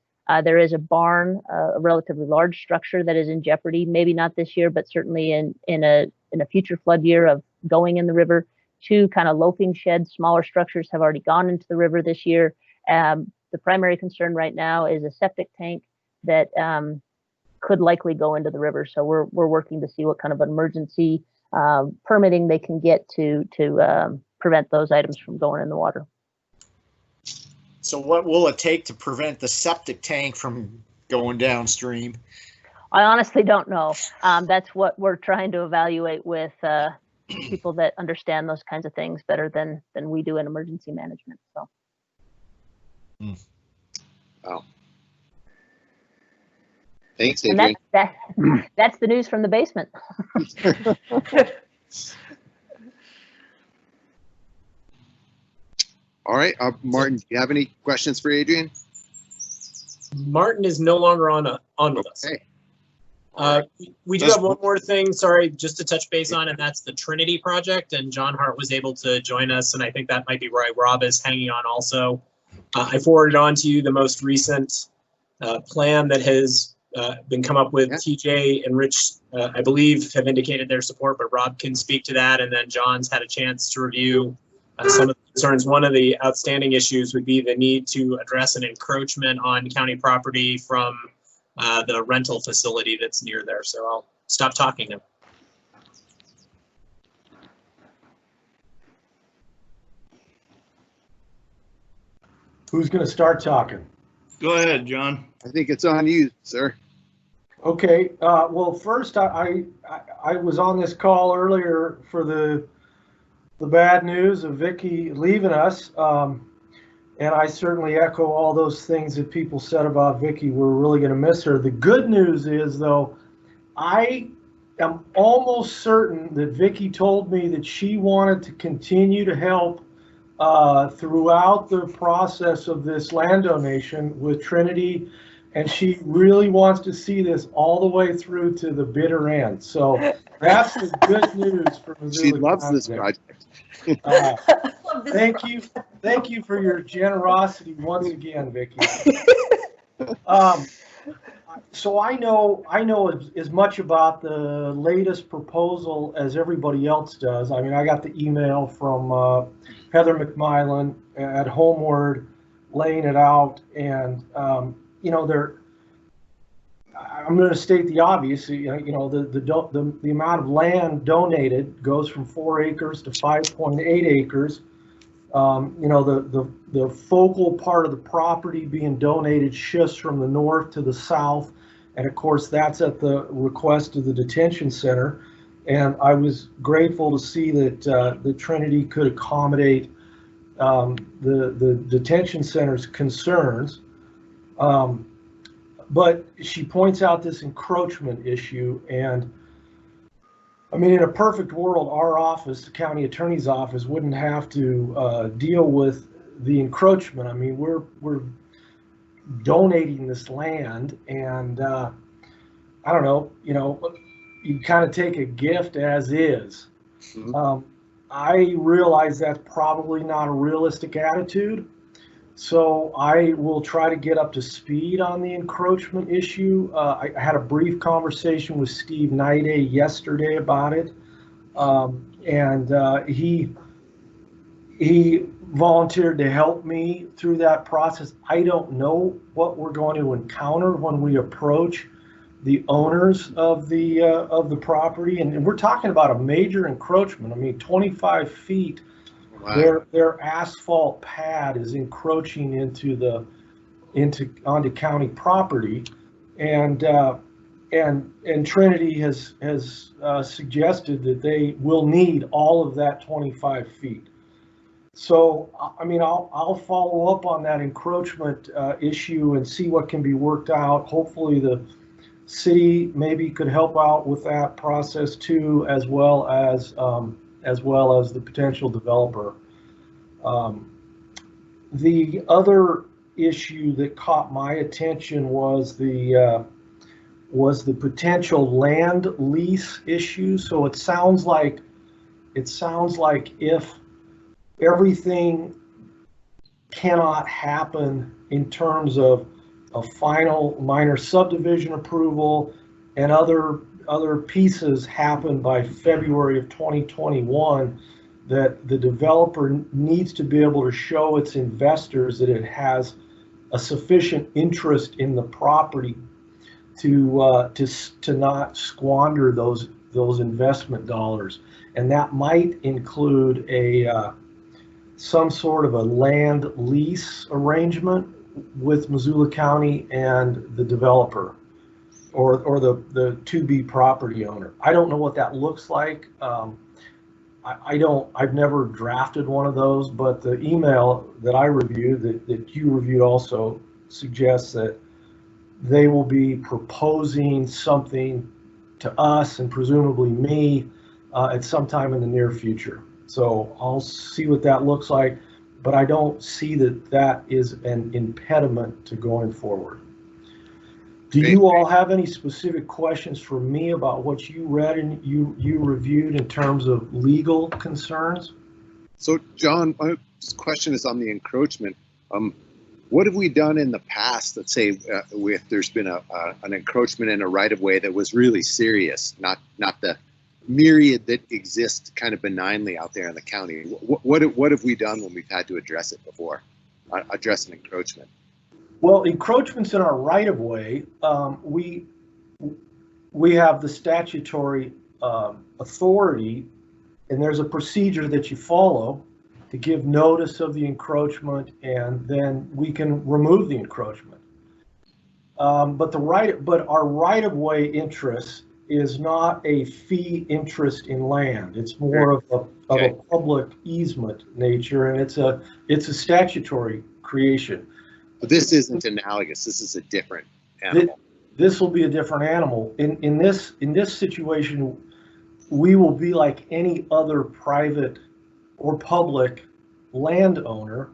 there is a barn, a relatively large structure that is in jeopardy, maybe not this year, but certainly in a future flood year of going in the river. 2 kind of loafing sheds, smaller structures, have already gone into the river this year. The primary concern right now is a septic tank that could likely go into the river. So we're working to see what kind of emergency permitting they can get to prevent those items from going in the water. So what will it take to prevent the septic tank from going downstream? I honestly don't know. That's what we're trying to evaluate with people that understand those kinds of things better than we do in emergency management. So. Wow. Thanks, And Adrian. that's the news from the basement. All right, Martin, do you have any questions for Adrian? Martin is no longer on with us. Okay. We do have one more thing, sorry, just to touch base on, and that's the Trinity Project. And John Hart was able to join us, and I think that might be where Rob is hanging on also. I forwarded on to you the most recent plan that has been come up with. TJ and Rich, I believe, have indicated their support, but Rob can speak to that. And then John's had a chance to review some of the concerns. One of the outstanding issues would be the need to address an encroachment on county property from the rental facility that's near there. So I'll stop talking now. Who's going to start talking? Go ahead, John. I think it's on you, sir. Okay. Well, first, I was on this call earlier for the bad news of Vicky leaving us, and I certainly echo all those things that people said about Vicky. We're really going to miss her. The good news is, though, I am almost certain that Vicky told me that she wanted to continue to help throughout the process of this land donation with Trinity, and she really wants to see this all the way through to the bitter end. So that's the good news for Missoula. She loves this project. Thank you for your generosity once again, Vicky. So I know as much about the latest proposal as everybody else does. I mean, I got the email from Heather McMillan at Homeward laying it out, and you know, I'm going to state the obvious. You know, the amount of land donated goes from 4 acres to 5.8 acres. You know, the focal part of the property being donated shifts from the north to the south, and of course that's at the request of the detention center. And I was grateful to see that the Trinity could accommodate the detention center's concerns. But she points out this encroachment issue, and I mean, in a perfect world, our office, the county attorney's office, wouldn't have to deal with the encroachment. I mean, we're donating this land, and I don't know, you know, you kind of take a gift as is. I realize that's probably not a realistic attitude. So I will try to get up to speed on the encroachment issue. I had a brief conversation with Steve Nide yesterday about it, and he volunteered to help me through that process. I don't know what we're going to encounter when we approach the owners of the property, and we're talking about a major encroachment. I mean, 25 feet. Wow. Their asphalt pad is encroaching onto county property, and Trinity has suggested that they will need all of that 25 feet. So I mean, I'll follow up on that encroachment issue and see what can be worked out. Hopefully the city maybe could help out with that process too, as well as the potential developer. The other issue that caught my attention was the potential land lease issue. So it sounds like if everything cannot happen in terms of a final minor subdivision approval and other pieces happen by February of 2021, that the developer needs to be able to show its investors that it has a sufficient interest in the property to not squander those investment dollars, and that might include some sort of a land lease arrangement with Missoula County and the developer. or the to-be property owner. I don't know what that looks like. I've never drafted one of those, but the email that I reviewed, that you reviewed also, suggests that they will be proposing something to us and presumably me at some time in the near future. So I'll see what that looks like, but I don't see that that is an impediment to going forward. Do you all have any specific questions for me about what you read and you reviewed in terms of legal concerns? So, John, my question is on the encroachment. What have we done in the past, let's say, if there's been an encroachment in a right-of-way that was really serious, not the myriad that exists kind of benignly out there in the county? What have we done when we've had to address it before, address an encroachment? Well, encroachments in our right-of-way, we have the statutory authority, and there's a procedure that you follow to give notice of the encroachment, and then we can remove the encroachment. But our right-of-way interest is not a fee interest in land. It's more of a public easement nature, and it's a statutory creation. But this isn't analogous. This is a different animal. This will be a different animal. In this situation, we will be like any other private or public landowner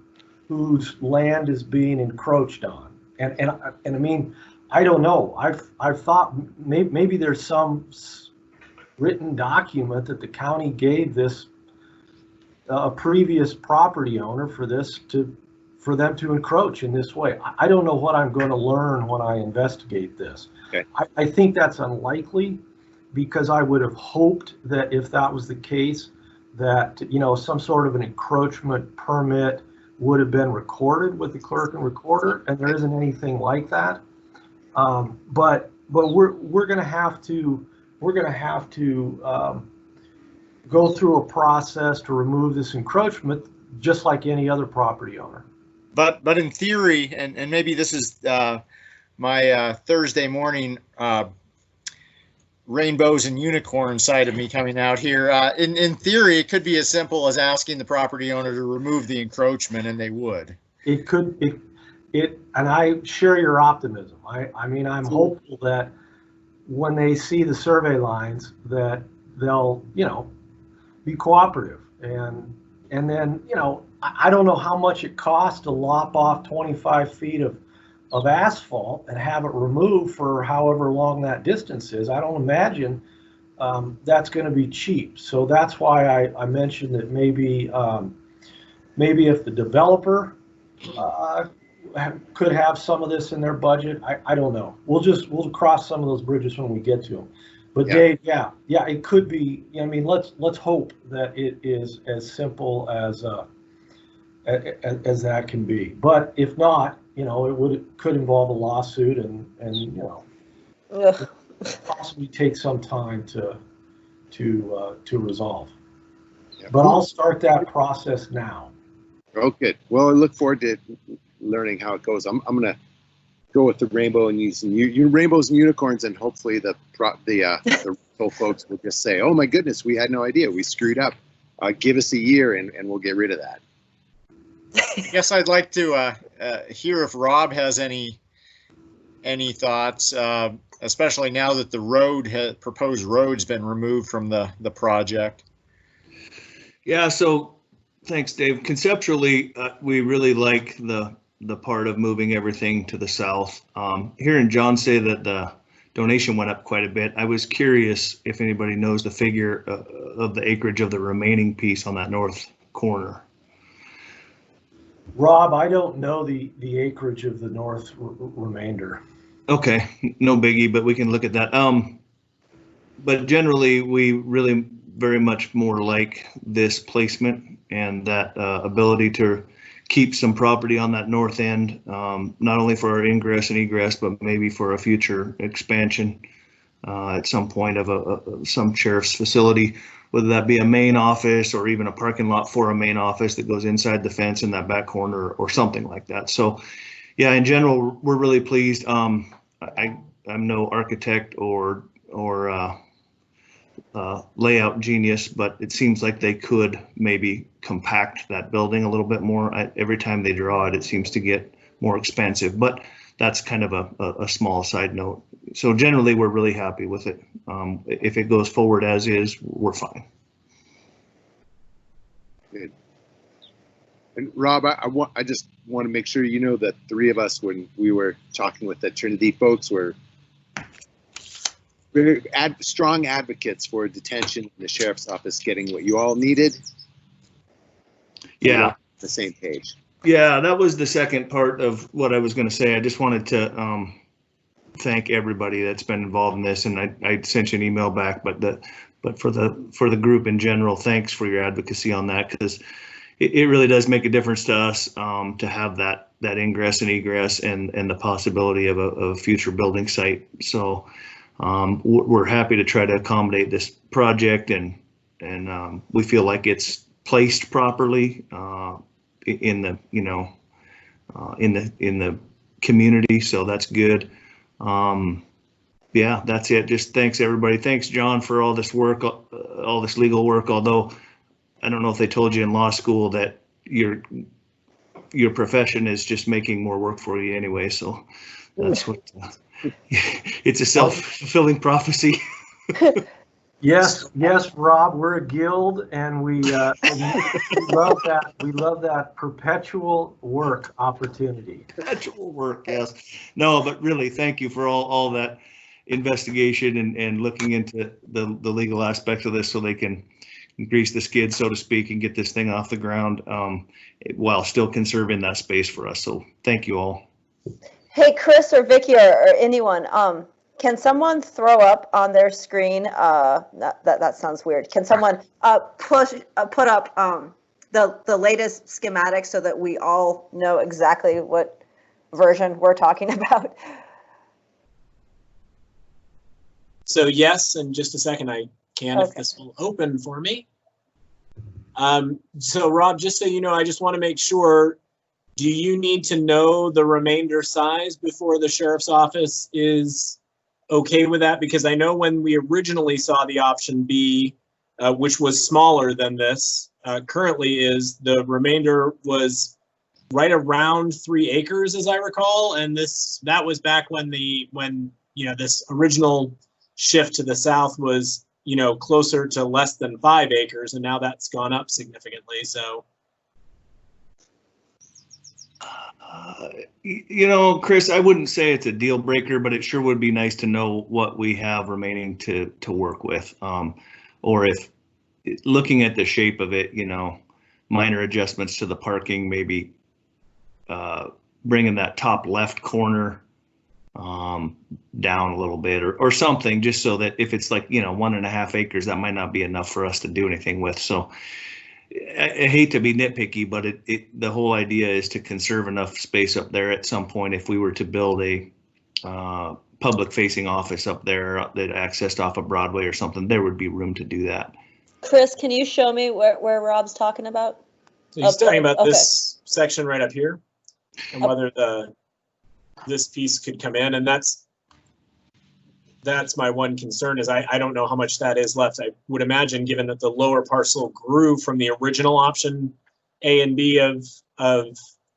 whose land is being encroached on. And I mean, I don't know. I've thought maybe there's some written document that the county gave this a previous property owner for them to encroach in this way. I don't know what I'm going to learn when I investigate this. Okay. I think that's unlikely, because I would have hoped that if that was the case, that, you know, some sort of an encroachment permit would have been recorded with the clerk and recorder, and there isn't anything like that. But we're going to have to go through a process to remove this encroachment, just like any other property owner. But in theory, and maybe this is my Thursday morning rainbows and unicorn side of me coming out here. In theory, it could be as simple as asking the property owner to remove the encroachment, and they would. It could, and I share your optimism. I mean, I'm hopeful that when they see the survey lines, that they'll, you know, be cooperative. And then, you know, I don't know how much it costs to lop off 25 feet of asphalt and have it removed for however long that distance is. I don't imagine that's going to be cheap. So that's why I mentioned that maybe if the developer could have some of this in their budget, I don't know. We'll cross some of those bridges when we get to them. But Yeah. Dave, yeah, it could be. I mean, let's hope that it is as simple as that can be. But if not, you know, it could involve a lawsuit, and you know, possibly take some time to resolve. Yeah. But I'll start that process now. Oh, good. Well, I look forward to learning how it goes. I'm going to go with the rainbow and using your rainbows and unicorns, and hopefully the folks will just say, "Oh my goodness, we had no idea. We screwed up. Give us a year, and we'll get rid of that." I guess I'd like to hear if Rob has any thoughts, especially now that the proposed road's been removed from the project. Yeah, so thanks, Dave. Conceptually, we really like the part of moving everything to the south. Hearing John say that the donation went up quite a bit, I was curious if anybody knows the figure of the acreage of the remaining piece on that north corner. Rob, I don't know the acreage of the north remainder. Okay, no biggie, but we can look at that. But generally, we really very much more like this placement and that ability to keep some property on that north end, not only for our ingress and egress, but maybe for a future expansion at some point of some sheriff's facility, whether that be a main office or even a parking lot for a main office that goes inside the fence in that back corner or something like that. So yeah, in general, we're really pleased. I I'm no architect or layout genius, but it seems like they could maybe compact that building a little bit more. Every time they draw it, it seems to get more expensive, but that's kind of a small side note. So generally, we're really happy with it. If it goes forward as is, we're fine. Good. And Rob, I just want to make sure you know that three of us, when we were talking with the Trinity folks, were very strong advocates for detention in the sheriff's office getting what you all needed. Yeah. The same page. Yeah, that was the second part of what I was going to say. I just wanted to thank everybody that's been involved in this, and I sent you an email back, but for the group in general, thanks for your advocacy on that, because it really does make a difference to us to have that ingress and egress and the possibility of a future building site. So we're happy to try to accommodate this project, and we feel like it's placed properly in the in the community, so that's good. Yeah, that's it. Just thanks everybody. Thanks John for all this work, all this legal work. Although I don't know if they told you in law school that your profession is just making more work for you anyway. So that's what it's a self-fulfilling prophecy. Yes, Rob, we're a guild, and we love that. We love that perpetual work opportunity. Perpetual work, yes. No, but really, thank you for all that investigation and looking into the legal aspects of this, so they can grease the skid, so to speak, and get this thing off the ground while still conserving that space for us. So thank you all. Hey, Chris or Vicky or anyone, can someone throw up on their screen? That sounds weird. Can someone put up the latest schematic so that we all know exactly what version we're talking about? So yes, in just a second I can, if this will open for me. So Rob, just so you know, I just want to make sure, do you need to know the remainder size before the sheriff's office is okay with that? Because I know when we originally saw the option B, which was smaller than this, currently is the remainder was right around 3 acres, as I recall, and that was back when this original shift to the south was closer to less than 5 acres, and now that's gone up significantly. So. Chris, I wouldn't say it's a deal breaker, but it sure would be nice to know what we have remaining to work with. Or if looking at the shape of it, minor adjustments to the parking, maybe bringing that top left corner down a little bit or something, just so that if it's like, 1.5 acres, that might not be enough for us to do anything with. So I hate to be nitpicky, but the whole idea is to conserve enough space up there at some point. If we were to build a public facing office up there that accessed off of Broadway or something, there would be room to do that. Chris, can you show me where Rob's talking about? So he's talking about this section right up here, and whether this piece could come in, and that's my one concern, is I don't know how much that is left. I would imagine, given that the lower parcel grew from the original option A and B of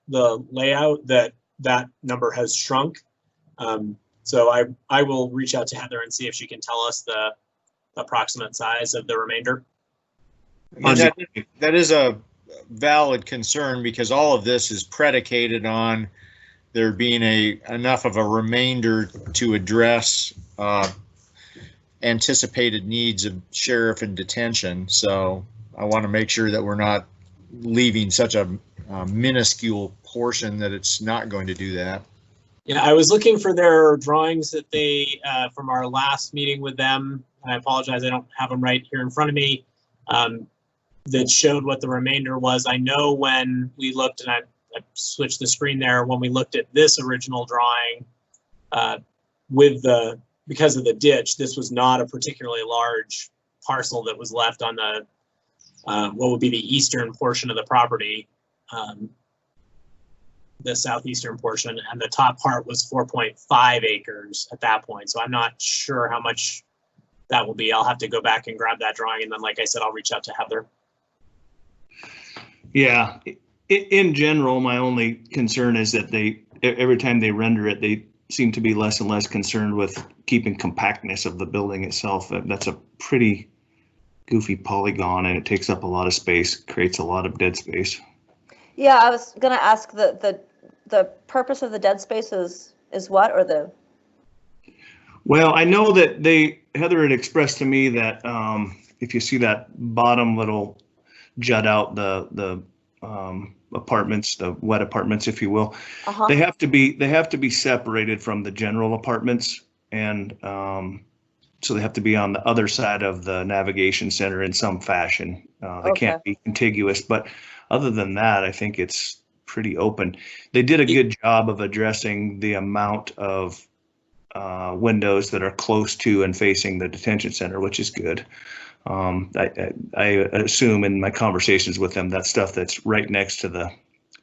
the layout, that number has shrunk. So I will reach out to Heather and see if she can tell us the approximate size of the remainder. That is a valid concern, because all of this is predicated on there being enough of a remainder to address anticipated needs of sheriff and detention. So I want to make sure that we're not leaving such a minuscule portion that it's not going to do that. Yeah, I was looking for their drawings that they from our last meeting with them. I apologize, I don't have them right here in front of me. That showed what the remainder was. I know when we looked, and I switched the screen there, when we looked at this original drawing because of the ditch, this was not a particularly large parcel that was left on the what would be the eastern portion of the property. the southeastern portion, and the top part was 4.5 acres at that point. So I'm not sure how much that will be. I'll have to go back and grab that drawing, and then, like I said, I'll reach out to Heather. Yeah, in general, my only concern is that every time they render it, they seem to be less and less concerned with keeping compactness of the building itself. That's a pretty goofy polygon, and it takes up a lot of space, creates a lot of dead space. Yeah, I was gonna ask the purpose of the dead space is what, or the? Well, I know that Heather had expressed to me that if you see that bottom little jut out, the apartments, the wet apartments, if you will, they have to be separated from the general apartments, and so they have to be on the other side of the navigation center in some fashion. They can't be contiguous, but other than that, I think it's pretty open. They did a good job of addressing the amount of windows that are close to and facing the detention center, which is good. I assume in my conversations with them that stuff that's right next to the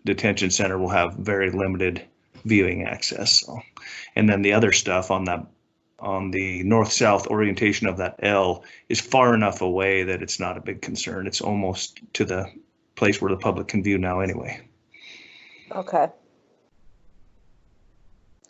detention center will have very limited viewing access. So, and then the other stuff on the north-south orientation of that L is far enough away that it's not a big concern. It's almost to the place where the public can view now anyway. Okay.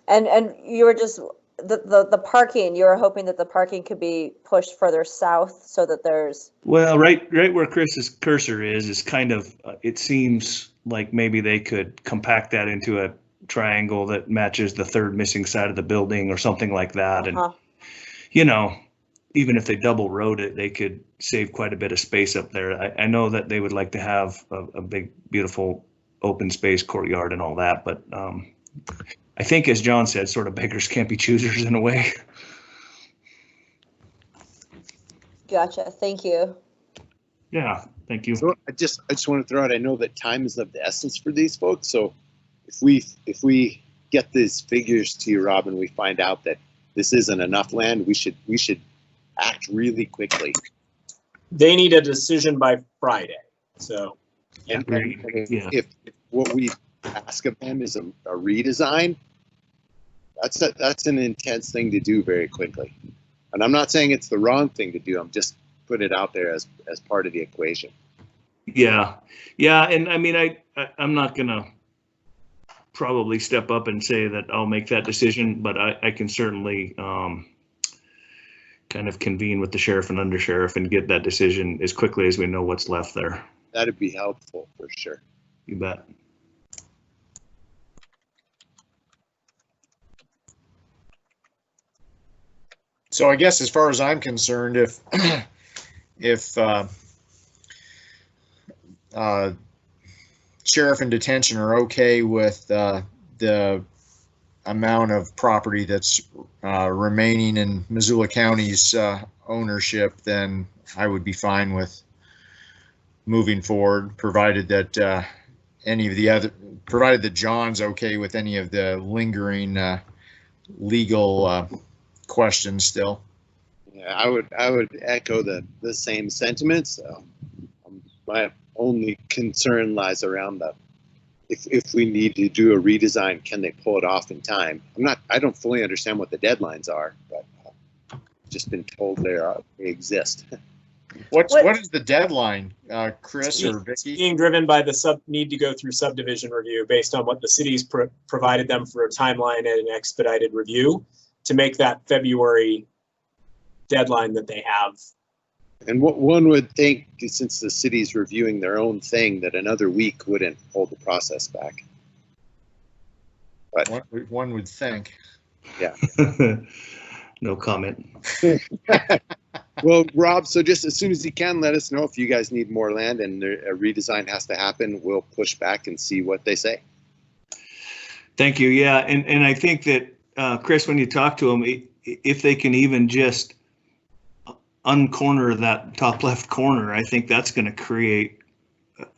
And you were just the parking, you were hoping that the parking could be pushed further south so that there's. Well, right where Chris's cursor is kind of, it seems like maybe they could compact that into a triangle that matches the third missing side of the building or something like that. And, you know, even if they double road it, they could save quite a bit of space up there. I know that they would like to have a big, beautiful open space courtyard and all that, but I think, as John said, sort of beggars can't be choosers in a way. Gotcha. Thank you. Yeah, thank you. So I just want to throw out, I know that time is of the essence for these folks. So if we get these figures to you, Rob, and we find out that this isn't enough land, we should act really quickly. They need a decision by Friday. So if what we ask of them is a redesign, that's an intense thing to do very quickly. And I'm not saying it's the wrong thing to do. I'm just putting it out there as part of the equation. Yeah. And I mean, I'm not gonna probably step up and say that I'll make that decision, but I can certainly kind of convene with the sheriff and undersheriff and get that decision as quickly as we know what's left there. That'd be helpful for sure. You bet. So I guess as far as I'm concerned, if sheriff and detention are okay with the amount of property that's remaining in Missoula County's ownership, then I would be fine with moving forward, provided that provided that John's okay with any of the lingering legal questions still. Yeah, I would echo the same sentiments. My only concern lies around if we need to do a redesign, can they pull it off in time? I don't fully understand what the deadlines are, but just been told they exist. What is the deadline, Chris or Vicky? Being driven by the need to go through subdivision review based on what the city's provided them for a timeline and an expedited review to make that February deadline that they have. And what one would think, since the city's reviewing their own thing, that another week wouldn't hold the process back. But one would think. Yeah. No comment. Well, Rob, so just as soon as you can, let us know if you guys need more land and a redesign has to happen. We'll push back and see what they say. Thank you. Yeah, and I think that Chris, when you talk to them, if they can even just uncorner that top left corner, I think that's going to create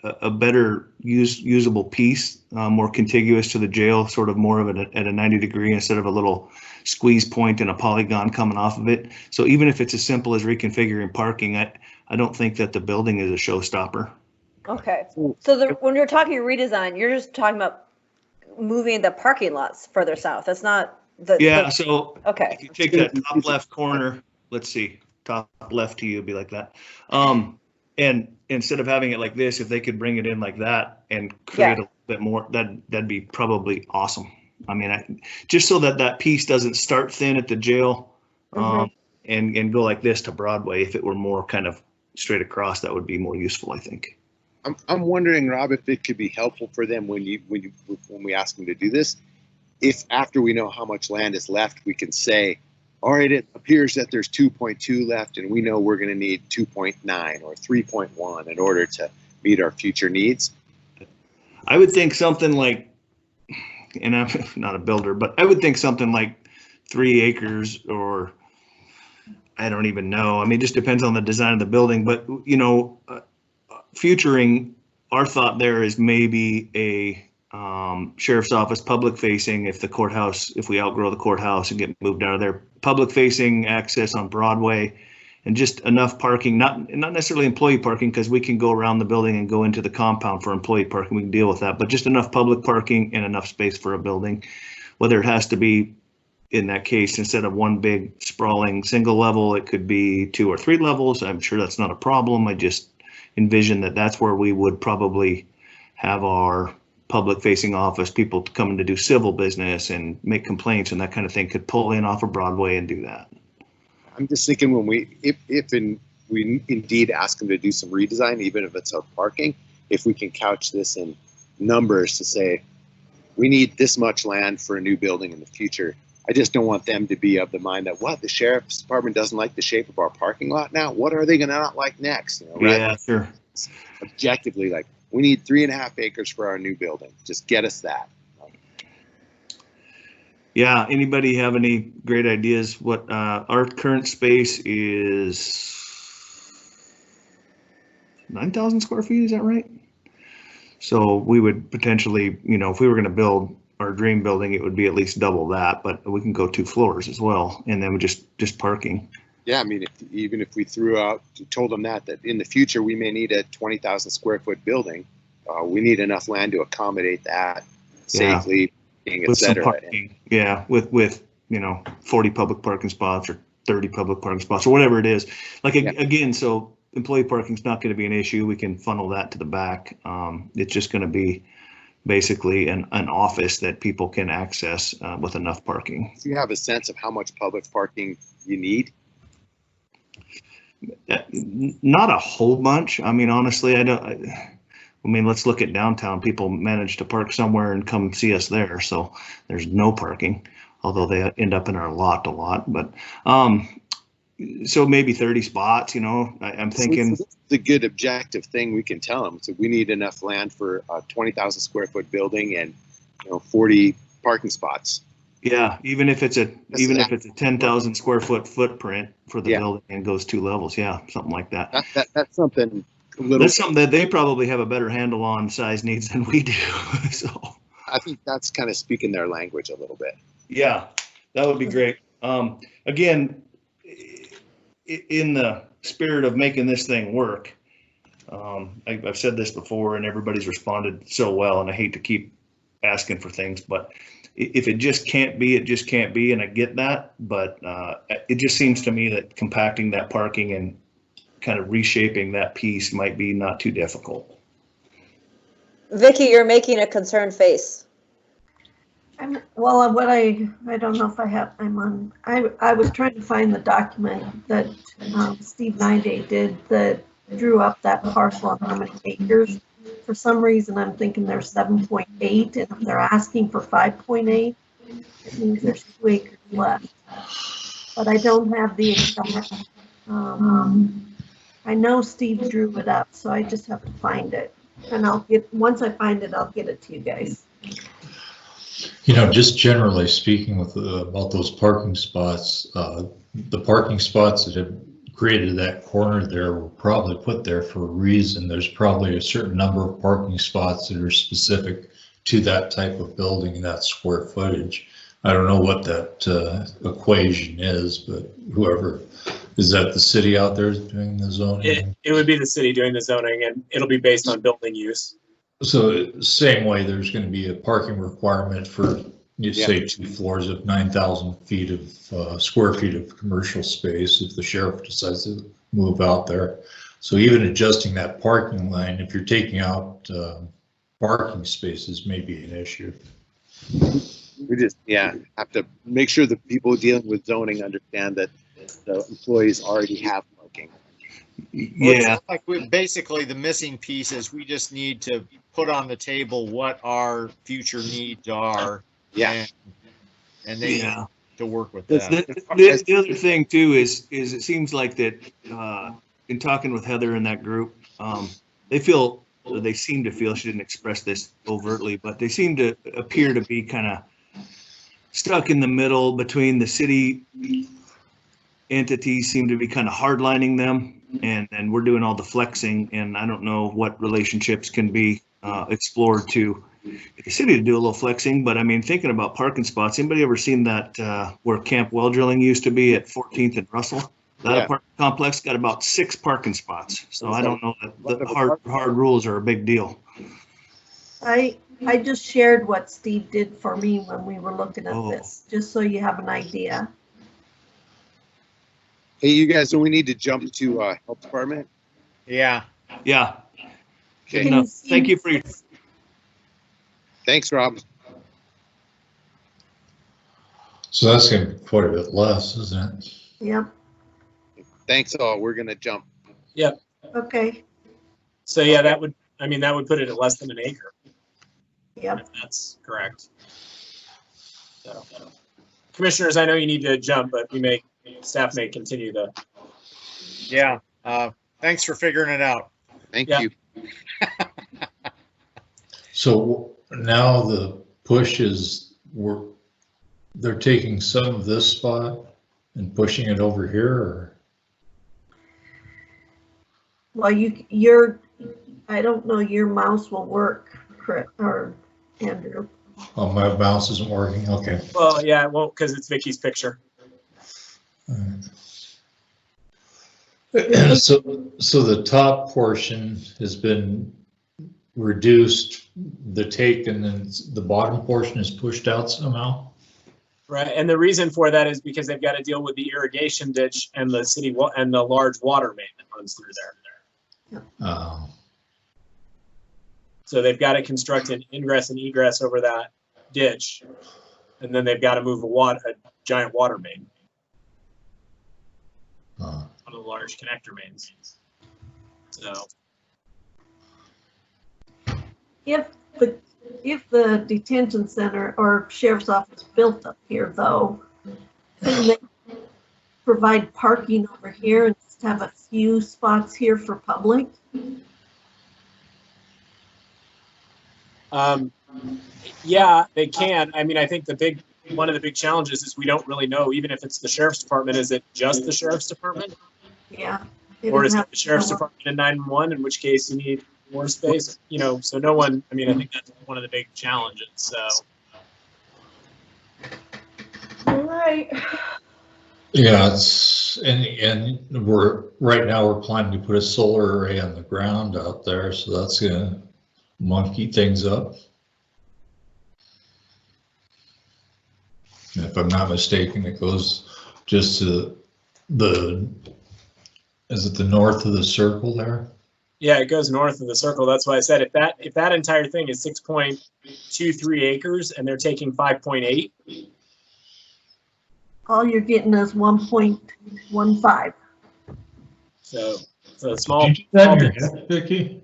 a better usable piece, more contiguous to the jail, sort of more of it at a 90 degree instead of a little squeeze point and a polygon coming off of it. So even if it's as simple as reconfiguring parking, I don't think that the building is a showstopper. Okay. So when you're talking redesign, you're just talking about moving the parking lots further south. That's not the. Yeah, so Okay. if you take that top left corner, let's see, top left to you would be like that. And instead of having it like this, if they could bring it in like that and create a little bit more, that'd be probably awesome. I mean, just so that that piece doesn't start thin at the jail, and go like this to Broadway. If it were more kind of straight across, that would be more useful, I think. I'm wondering, Rob, if it could be helpful for them when we ask them to do this, if after we know how much land is left, we can say, all right, it appears that there's 2.2 left, and we know we're going to need 2.9 or 3.1 in order to meet our future needs. I would think something like, and I'm not a builder, but I would think something like 3 acres, or I don't even know. I mean, it just depends on the design of the building, but you know, futuring, our thought there is maybe a sheriff's office public facing, if the courthouse, if we outgrow the courthouse and get moved out of there, public facing access on Broadway, and just enough parking, not necessarily employee parking, because we can go around the building and go into the compound for employee parking, we can deal with that, but just enough public parking and enough space for a building. Whether it has to be, in that case, instead of one big sprawling single level, it could be 2 or 3 levels. I'm sure that's not a problem. I just envision that that's where we would probably have our public facing office, people coming to do civil business and make complaints and that kind of thing, could pull in off of Broadway and do that. I'm just thinking when we indeed ask them to do some redesign, even if it's of parking, if we can couch this in numbers to say, we need this much land for a new building in the future. I just don't want them to be of the mind that, what, the sheriff's department doesn't like the shape of our parking lot now? What are they going to not like next? You know, right? Yeah, sure. Objectively, like, we need 3.5 acres for our new building. Just get us that. Yeah, anybody have any great ideas? What our current space is 9,000 square feet, is that right? So we would potentially, you know, if we were going to build our dream building, it would be at least double that, but we can go 2 floors as well, and then we just parking. Yeah, I mean, even if we told them that in the future we may need a 20,000 square foot building, we need enough land to accommodate that safely, et cetera. Yeah, with you know, 40 public parking spots or 30 public parking spots or whatever it is. Like, again, so employee parking is not going to be an issue. We can funnel that to the back. It's just going to be basically an office that people can access with enough parking. Do you have a sense of how much public parking you need? Not a whole bunch. I mean, honestly, I mean, let's look at downtown. People manage to park somewhere and come see us there. So there's no parking, although they end up in our lot a lot. But so maybe 30 spots, you know, I'm thinking. So it's a good objective thing we can tell them. So we need enough land for a 20,000 square foot building and, you know, 40 parking spots. Yeah, even if it's a 10,000 square foot footprint for the building and goes 2 levels, yeah, something like that. That's something. That's something that they probably have a better handle on size needs than we do. So I think that's kind of speaking their language a little bit. Yeah, that would be great. Again, in the spirit of making this thing work, I've said this before and everybody's responded so well, and I hate to keep asking for things, but if it just can't be, it just can't be, and I get that, but it just seems to me that compacting that parking and kind of reshaping that piece might be not too difficult. Vicky, you're making a concerned face. I don't know if I was trying to find the document that Steve Nyday did that drew up that parcel on how many acres. For some reason, I'm thinking there's 7.8, and if they're asking for 5.8, it means there's 2 acres left. But I don't have the exact. I know Steve drew it up, so I just have to find it. And once I find it, I'll get it to you guys. You know, just generally speaking about those parking spots, the parking spots that have created that corner there were probably put there for a reason. There's probably a certain number of parking spots that are specific to that type of building, that square footage. I don't know what that equation is, but whoever, is that the city out there doing the zoning? It would be the city doing the zoning, and it'll be based on building use. So same way, there's going to be a parking requirement for, you say, 2 floors of 9,000 feet of square feet of commercial space if the sheriff decides to move out there. So even adjusting that parking line, if you're taking out parking spaces, may be an issue. We just, have to make sure the people dealing with zoning understand that the employees already have parking. Yeah. Like basically the missing piece is we just need to put on the table what our future needs are. Yeah. And they need to work with The that. the other thing too is it seems like that in talking with Heather in that group, they feel, or they seem to feel, she didn't express this overtly, but they seem to appear to be kind of stuck in the middle between the city entities, seem to be kind of hardlining them, and we're doing all the flexing, and I don't know what relationships can be explored to the city to do a little flexing. But I mean, thinking about parking spots, anybody ever seen that where Camp Well Drilling used to be at 14th and Russell? That apartment complex got about 6 parking spots. So I don't know that the hard rules are a big deal. I just shared what Steve did for me when we were looking at this, just so you have an idea. Hey, you guys, so we need to jump to health department? Yeah. Yeah. Okay. No, thank you for your. Thanks, Rob. So that's going to be quite a bit less, isn't it? Yep. Thanks all. We're going to jump. Yep. Okay. So yeah, that would put it at less than an acre. Yep. If that's correct. So, commissioners, I know you need to jump, but staff may continue the. Yeah. Thanks for figuring it out. Thank you. So now the push is they're taking some of this spot and pushing it over here, or? Well, I don't know, your mouse will work, correct, or Andrew? Oh, my mouse isn't working. Okay. Well, yeah, it won't because it's Vicky's picture. So the top portion has been reduced, the take, and then the bottom portion is pushed out somehow. Right, and the reason for that is because they've got to deal with the irrigation ditch and the and the large water main that runs through there. Oh. So they've got to construct an ingress and egress over that ditch, and then they've got to move a giant water main. One of the large connector mains. So if the detention center or sheriff's office built up here, though, couldn't they provide parking over here and just have a few spots here for public? Yeah, they can. I mean, I think one of the big challenges is we don't really know, even if it's the sheriff's department, is it just the sheriff's department? Yeah. Or is it the sheriff's department and 911, in which case you need more space, so no one, I mean, I think that's one of the big challenges, so. All right. Yeah, and right now we're planning to put a solar array on the ground out there, so that's gonna monkey things up. And if I'm not mistaken, it goes just to is it the north of the circle there? Yeah, it goes north of the circle. That's why I said if that entire thing is 6.23 acres and they're taking 5.8. All you're getting is 1.15. So small. Did you do that in your head, Vicki?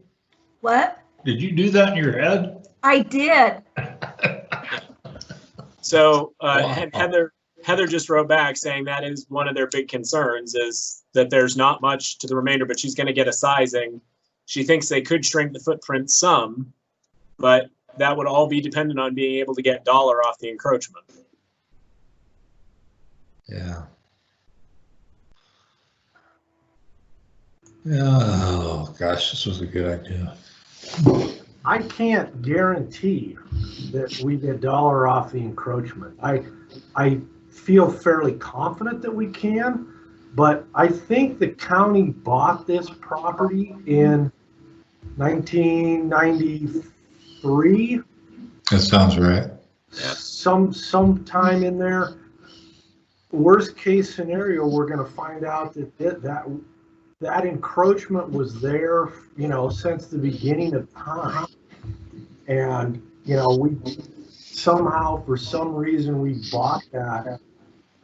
What? Did you do that in your head? I did. So Heather just wrote back saying that is one of their big concerns, is that there's not much to the remainder, but she's going to get a sizing. She thinks they could shrink the footprint some, but that would all be dependent on being able to get dollar off the encroachment. Yeah. Oh gosh, this was a good idea. I can't guarantee that we get dollar off the encroachment. I feel fairly confident that we can, but I think the county bought this property in 1994 3. That sounds right. Sometime in there. Worst case scenario, we're going to find out that encroachment was there, you know, since the beginning of time. And, you know, we somehow, for some reason, we bought that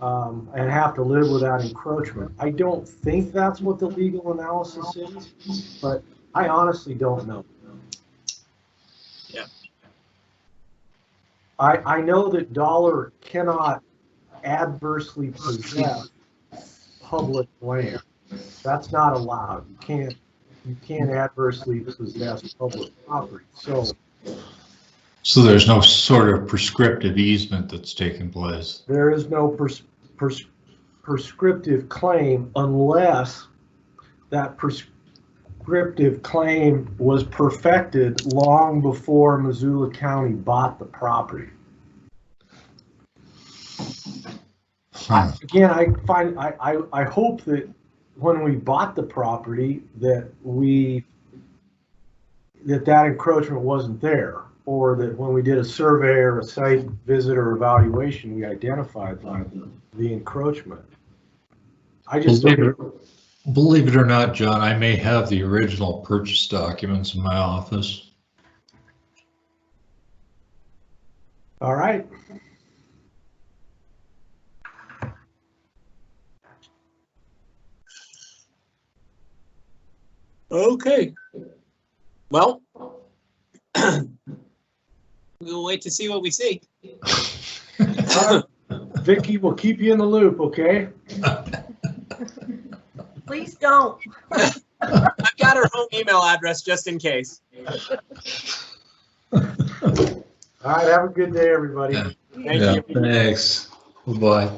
and have to live with that encroachment. I don't think that's what the legal analysis is, but I honestly don't know. Yeah. I know that Dollar cannot adversely possess public land. That's not allowed. You can't adversely possess public property. So there's no sort of prescriptive easement that's taking place. There is no prescriptive claim unless that prescriptive claim was perfected long before Missoula County bought the property. Again, I hope that when we bought the property that that encroachment wasn't there, or that when we did a survey or a site visit or evaluation, we identified the encroachment. I just believe it or not, John, I may have the original purchase documents in my office. All right. Okay. Well, we'll wait to see what we see. Vicky, we'll keep you in the loop, okay? Please don't. I've got her home email address just in case. All right, have a good day, everybody. Yeah, thanks. Bye-bye.